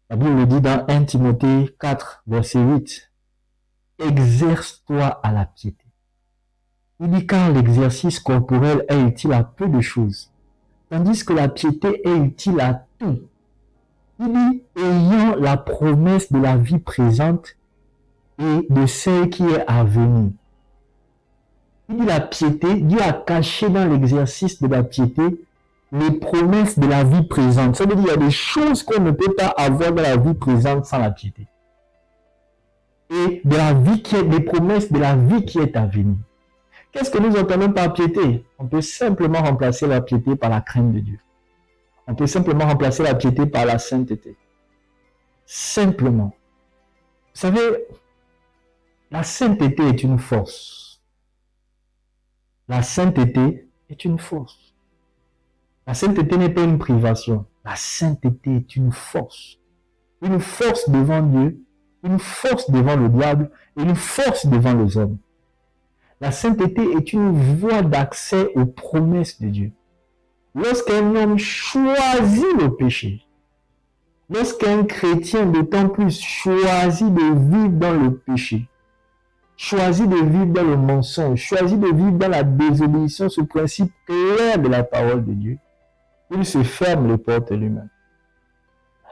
La Bible le dit dans 1 Timothée 4, verset 8. Exerce-toi à la piété. Il dit car l'exercice corporel est utile à peu de choses, tandis que la piété est utile à tout. Il dit, ayant la promesse de la vie présente et de celle qui est à venir. Il dit la piété, Dieu a caché dans l'exercice de la piété les promesses de la vie présente. Ça veut dire qu'il y a des choses qu'on ne peut pas avoir dans la vie présente sans la piété. Et de la vie des promesses de la vie qui est à venir. Qu'est-ce que nous entendons par piété? On peut simplement remplacer la piété par la crainte de Dieu. On peut simplement remplacer la piété par la sainteté. Simplement. Vous savez, la sainteté est une force. La sainteté est une force. La sainteté n'est pas une privation. La sainteté est une force. Une force devant Dieu, une force devant le diable et une force devant les hommes. La sainteté est une voie d'accès aux promesses de Dieu. Lorsqu'un homme choisit le péché, lorsqu'un chrétien d'autant plus choisit de vivre dans le péché, choisit de vivre dans le mensonge, choisit de vivre dans la désobéissance au principe clair de la parole de Dieu, il se ferme les portes lui-même.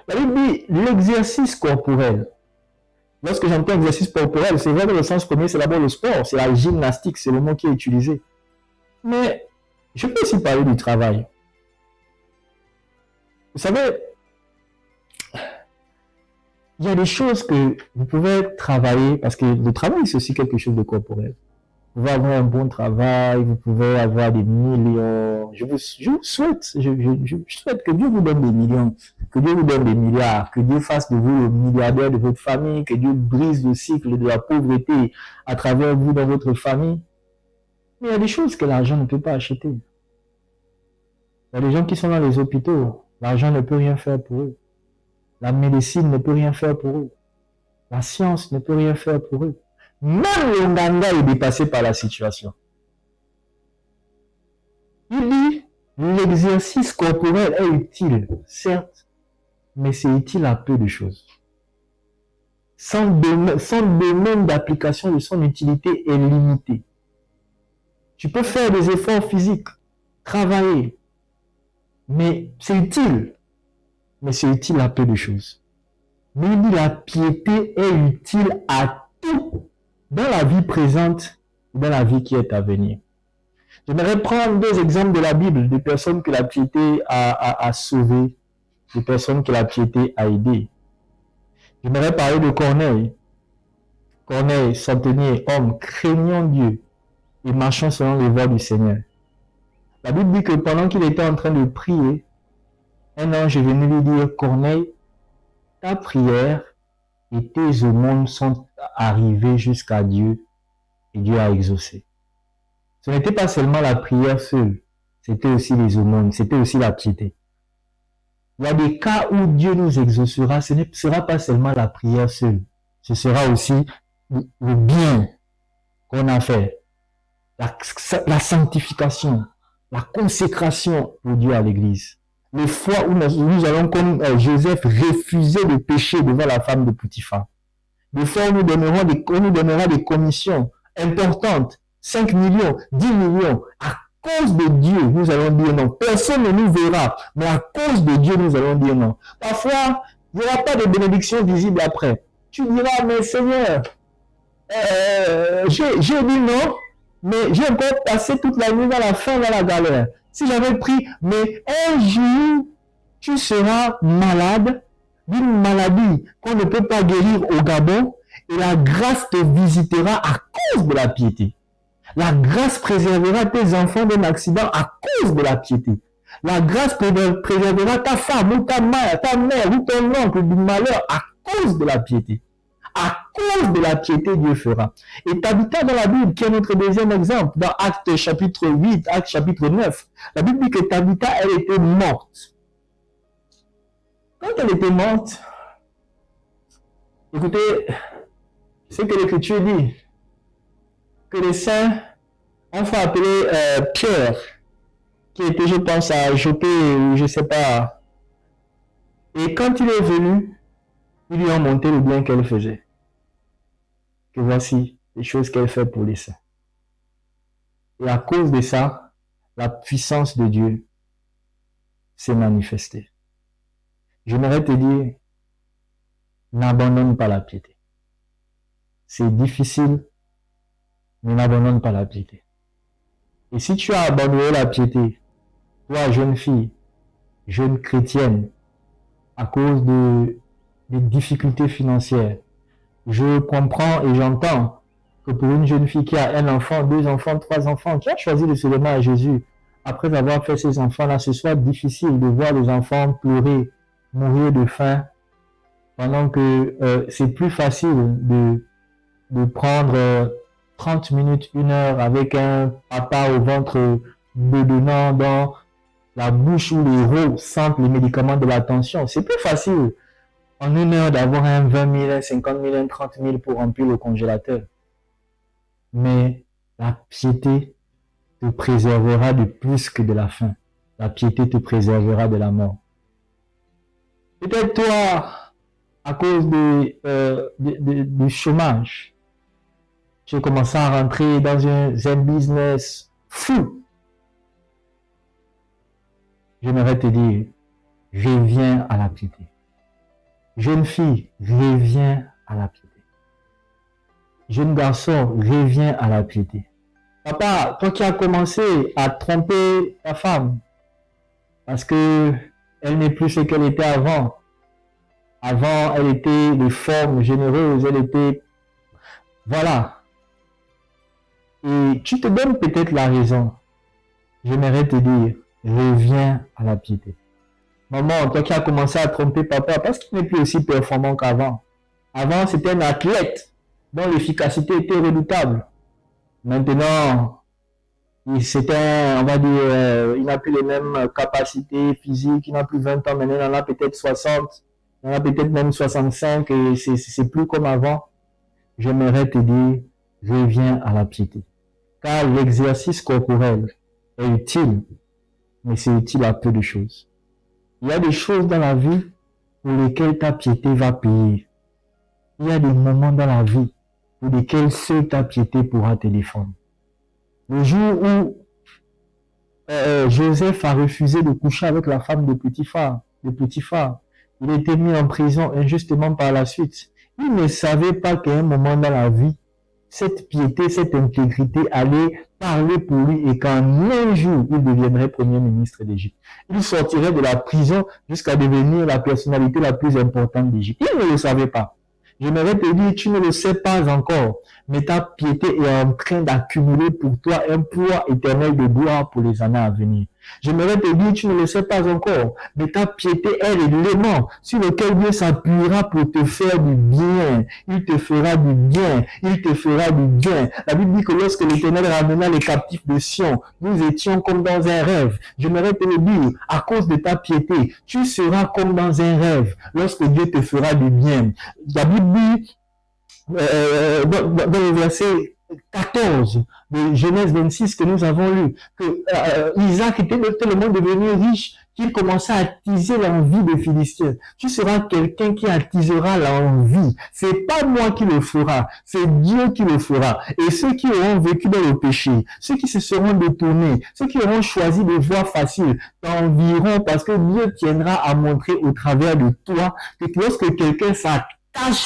La Bible dit l'exercice corporel. Lorsque j'entends exercice corporel, c'est vrai dans le sens premier, c'est d'abord le sport, c'est la gymnastique, c'est le mot qui est utilisé. Mais je peux aussi parler du travail. Vous savez, il y a des choses que vous pouvez travailler, parce que le travail, c'est aussi quelque chose de corporel. Vous pouvez avoir un bon travail, vous pouvez avoir des millions. Je vous souhaite, je souhaite que Dieu vous donne des millions, que Dieu vous donne des milliards, que Dieu fasse de vous le milliardaire de votre famille, que Dieu brise le cycle de la pauvreté à travers vous dans votre famille. Mais il y a des choses que l'argent ne peut pas acheter. Il y a des gens qui sont dans les hôpitaux, l'argent ne peut rien faire pour eux. La médecine ne peut rien faire pour eux. La science ne peut rien faire pour eux. Même le Nganga est dépassé par la situation. Il dit, l'exercice corporel est utile, certes, mais c'est utile à peu de choses. Son domaine d'application de son utilité est limité. Tu peux faire des efforts physiques, travailler, mais c'est utile. Mais c'est utile à peu de choses. Mais il dit la piété est utile à tout dans la vie présente et dans la vie qui est à venir. J'aimerais prendre deux exemples de la Bible, des personnes que la piété a sauvées, des personnes que la piété a aidées. J'aimerais parler de Corneille. Corneille, centenier, homme, craignant Dieu et marchant selon les voies du Seigneur. La Bible dit que pendant qu'il était en train de prier, un ange est venu lui dire, Corneille, ta prière et tes aumônes sont arrivés jusqu'à Dieu et Dieu a exaucé. Ce n'était pas seulement la prière seule, c'était aussi les aumônes, c'était aussi la piété. Il y a des cas où Dieu nous exaucera, ce ne sera pas seulement la prière seule, ce sera aussi le bien qu'on a fait, la sanctification, la consécration pour Dieu à l'église. Les fois où nous allons, comme Joseph, refuser le péché devant la femme de Potiphar. Des fois où on nous donnera des commissions importantes, 5 millions, 10 millions. À cause de Dieu, nous allons dire non. Personne ne nous verra, mais à cause de Dieu, nous allons dire non. Parfois, il n'y aura pas de bénédiction visible après. Tu diras, mais Seigneur, j'ai dit non, mais j'ai encore passé toute la nuit dans la galère. Si j'avais pris, mais un jour, tu seras malade d'une maladie qu'on ne peut pas guérir au Gabon et la grâce te visitera à cause de la piété. La grâce préservera tes enfants d'un accident à cause de la piété. La grâce préservera ta femme ou ta mère ou ton oncle du malheur à cause de la piété. À cause de la piété, Dieu fera. Et Tabitha dans la Bible, qui est notre deuxième exemple, dans Actes chapitre 8, Actes chapitre 9, la Bible dit que Tabitha, elle était morte. Quand elle était morte, écoutez ce que l'Écriture dit, que les saints ont fait appeler Pierre, qui était, je pense, à Jopé, ou je ne sais pas. Et quand il est venu, ils lui ont monté le bien qu'elle faisait. Que voici les choses qu'elle fait pour les saints. Et à cause de ça, la puissance de Dieu s'est manifestée. J'aimerais te dire, n'abandonne pas la piété. C'est difficile, mais n'abandonne pas la piété. Et si tu as abandonné la piété, toi, jeune fille, jeune chrétienne, à cause des difficultés financières, je comprends et j'entends que pour une jeune fille qui a un enfant, 2 enfants, 3 enfants, qui a choisi de se donner à Jésus, après avoir fait ces enfants-là, ce soit difficile de voir les enfants pleurer, mourir de faim, pendant que c'est plus facile de prendre 30 minutes, 1 heure avec un papa au ventre bedonnant dans la bouche où les héros sentent les médicaments de la tension. C'est plus facile en 1 heure d'avoir un 20 000, un 50 000, un 30 000 pour remplir le congélateur. Mais la piété te préservera de plus que de la faim. La piété te préservera de la mort. Peut-être toi, à cause du chômage, tu as commencé à rentrer dans un business fou. J'aimerais te dire, reviens à la piété. Jeune fille, reviens à la piété. Jeune garçon, reviens à la piété. Papa, toi qui as commencé à tromper ta femme, parce que elle n'est plus ce qu'elle était avant. Avant, elle était de forme généreuse, elle était... Voilà. Et tu te donnes peut-être la raison. J'aimerais te dire, reviens à la piété. Maman, toi qui as commencé à tromper papa, parce qu'il n'est plus aussi performant qu'avant. Avant, c'était un athlète dont l'efficacité était redoutable. Maintenant, c'était, on va dire, il n'a plus les mêmes capacités physiques, il n'a plus 20 ans, maintenant il en a peut-être 60, il en a peut-être même 65, et c'est plus comme avant. J'aimerais te dire, reviens à la piété. Car l'exercice corporel est utile, mais c'est utile à peu de choses. Il y a des choses dans la vie pour lesquelles ta piété va payer. Il y a des moments dans la vie pour lesquels seule ta piété pourra te défendre. Le jour où Joseph a refusé de coucher avec la femme de Potiphar, il a été mis en prison injustement par la suite. Il ne savait pas qu'à un moment dans la vie, cette piété, cette intégrité allait parler pour lui et qu'en un jour, il deviendrait premier ministre d'Égypte. Il sortirait de la prison jusqu'à devenir la personnalité la plus importante d'Égypte. Il ne le savait pas. J'aimerais te dire, tu ne le sais pas encore, mais ta piété est en train d'accumuler pour toi un poids éternel de gloire pour les années à venir. J'aimerais te dire, tu ne le sais pas encore, mais ta piété est l'élément sur lequel Dieu s'appuiera pour te faire du bien. Il te fera du bien. Il te fera du bien. La Bible dit que lorsque l'Éternel ramena les captifs de Sion, nous étions comme dans un rêve. J'aimerais te le dire, à cause de ta piété, tu seras comme dans un rêve lorsque Dieu te fera du bien. La Bible dit, dans le verset 14 de Genèse 26 que nous avons lu, que Isaac était tellement devenu riche qu'il commençait à attiser l'envie des Philistins. Tu seras quelqu'un qui attisera l'envie. C'est pas moi qui le fera, c'est Dieu qui le fera. Et ceux qui auront vécu dans le péché, ceux qui se seront détournés, ceux qui auront choisi des voies faciles, t'envieront parce que Dieu tiendra à montrer au travers de toi que lorsque quelqu'un s'attache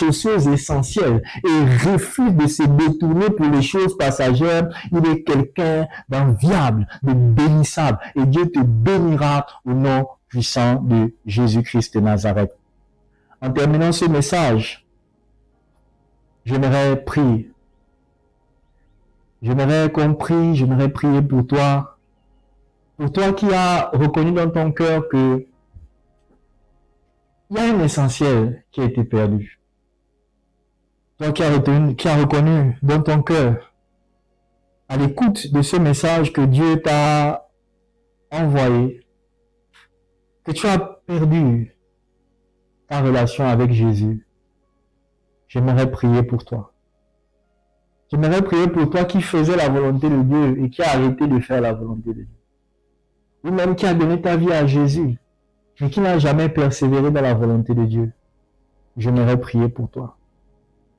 aux choses essentielles et refuse de se détourner pour les choses passagères, il est quelqu'un d'enviable, de bénissable. Et Dieu te bénira au nom puissant de Jésus-Christ de Nazareth. En terminant ce message, j'aimerais prier. J'aimerais prier pour toi Pour toi qui as reconnu dans ton cœur que il y a un essentiel qui a été perdu. Toi qui as reconnu dans ton cœur, à l'écoute de ce message que Dieu t'a envoyé, que tu as perdu ta relation avec Jésus, j'aimerais prier pour toi. J'aimerais prier pour toi qui faisais la volonté de Dieu et qui a arrêté de faire la volonté de Dieu. Ou même qui a donné ta vie à Jésus, mais qui n'a jamais persévéré dans la volonté de Dieu. J'aimerais prier pour toi.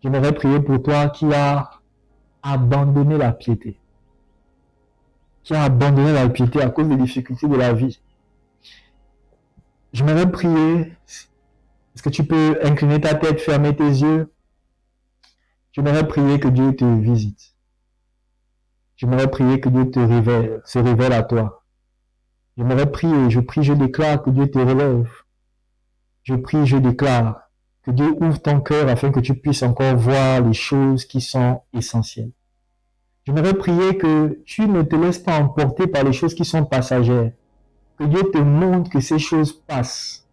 J'aimerais prier pour toi qui a abandonné la piété. Qui a abandonné la piété à cause des difficultés de la vie. J'aimerais prier. Est-ce que tu peux incliner ta tête, fermer tes yeux? J'aimerais prier que Dieu te visite. J'aimerais prier que Dieu se révèle à toi. J'aimerais prier, je déclare que Dieu te relève. Je prie, je déclare que Dieu ouvre ton cœur afin que tu puisses encore voir les choses qui sont essentielles. J'aimerais prier que tu ne te laisses pas emporter par les choses qui sont passagères. Que Dieu te montre que ces choses passent.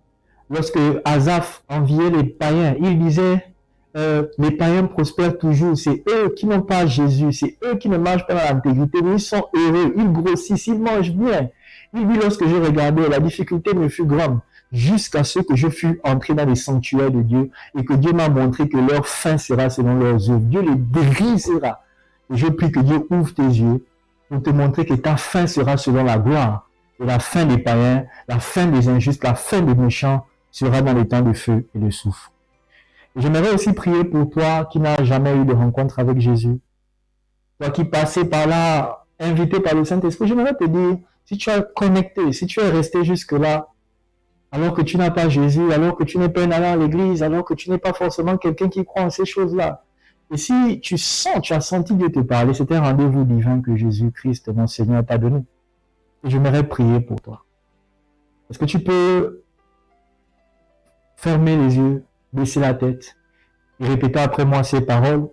Lorsque Asaph enviait les païens, il disait, les païens prospèrent toujours, c'est eux qui n'ont pas Jésus, c'est eux qui ne marchent pas dans l'intégrité, mais ils sont heureux, ils grossissent, ils mangent bien. Il dit, lorsque je regardais, la difficulté me fut grande, jusqu'à ce que je fus entré dans les sanctuaires de Dieu, et que Dieu m'a montré que leur fin sera selon leurs œuvres. Dieu les dérisera. Et je prie que Dieu ouvre tes yeux pour te montrer que ta fin sera selon la gloire. Et la fin des païens, la fin des injustes, la fin des méchants sera dans les temps de feu et de souffle. J'aimerais aussi prier pour toi qui n'as jamais eu de rencontre avec Jésus. Toi qui passais par là, invité par le Saint-Esprit, j'aimerais te dire, si tu es connecté, si tu es resté jusque-là, alors que tu n'as pas Jésus, alors que tu n'es pas un allant à l'église, alors que tu n'es pas forcément quelqu'un qui croit en ces choses-là. Et si tu as senti Dieu te parler, c'est un rendez-vous divin que Jésus-Christ, mon Seigneur, t'a donné. Et j'aimerais prier pour toi. Est-ce que tu peux fermer les yeux, baisser la tête et répéter après moi ces paroles?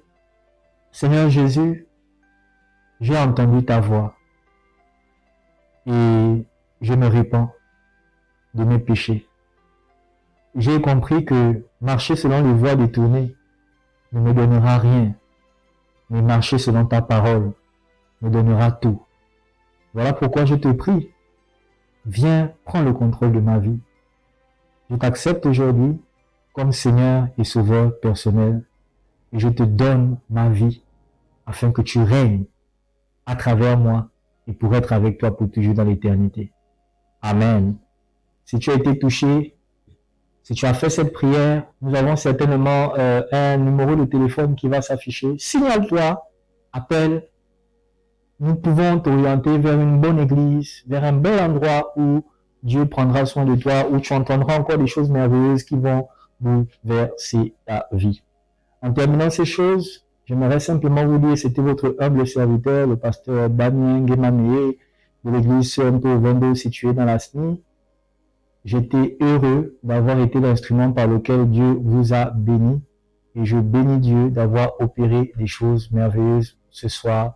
Seigneur Jésus, j'ai entendu ta voix et je me répands de mes péchés. J'ai compris que marcher selon les voies détournées ne me donnera rien, mais marcher selon ta parole me donnera tout. Voilà pourquoi je te prie, viens, prends le contrôle de ma vie. Je t'accepte aujourd'hui comme Seigneur et Sauveur personnel et je te donne ma vie afin que tu règnes à travers moi et pour être avec toi pour toujours dans l'éternité. Amen. Si tu as été touché, si tu as fait cette prière, nous avons certainement un numéro de téléphone qui va s'afficher. Signale-toi, appelle. Nous pouvons t'orienter vers une bonne église, vers un bel endroit où Dieu prendra soin de toi, où tu entendras encore des choses merveilleuses qui vont bouleverser ta vie. En terminant ces choses, j'aimerais simplement vous dire, c'était votre humble serviteur, le pasteur Damien Guémané de l'église Santo Vendo située dans la SNI. J'étais heureux d'avoir été l'instrument par lequel Dieu vous a béni et je bénis Dieu d'avoir opéré des choses merveilleuses ce soir.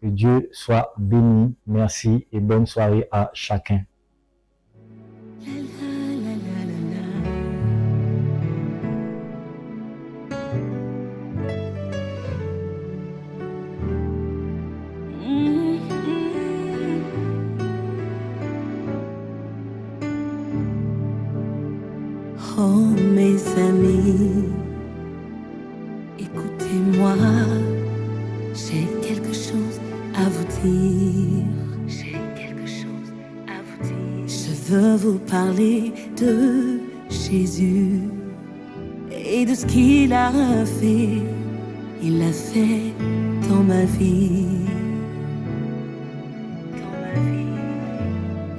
Que Dieu soit béni. Merci et bonne soirée à chacun. Oh mes amis, écoutez-moi, j'ai quelque chose à vous dire. J'ai quelque chose à vous dire. Je veux vous parler de Jésus et de ce qu'il a fait. Il a fait dans ma vie. Dans ma vie.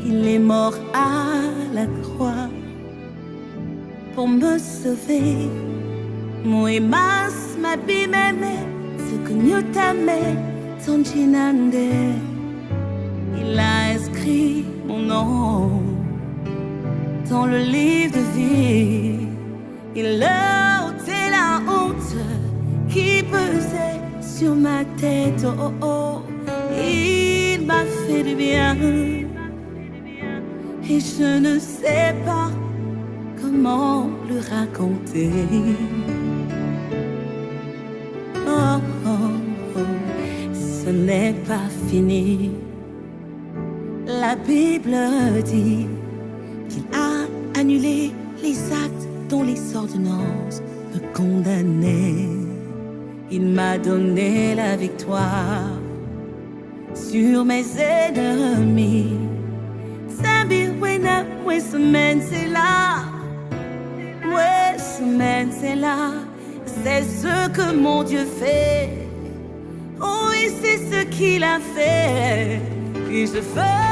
Il est mort à la croix pour me sauver. Moi mas mabimeme sukunyutame tonjinande. Il a inscrit mon nom dans le livre de vie. Il a ôté la honte qui pesait sur ma tête. Oh, oh, oh. Il m'a fait du bien. et je ne sais pas comment le raconter. Oh, oh, oh, ce n'est pas fini. La Bible dit qu'il a annulé les actes dont les ordonnances me condamnaient. Il m'a donné la victoire sur mes ennemis. Sabir wena, ouais, semaine c'est là. Ouais, semaine c'est là. C'est ce que mon Dieu fait. Oui, c'est ce qu'il a fait. Et je fais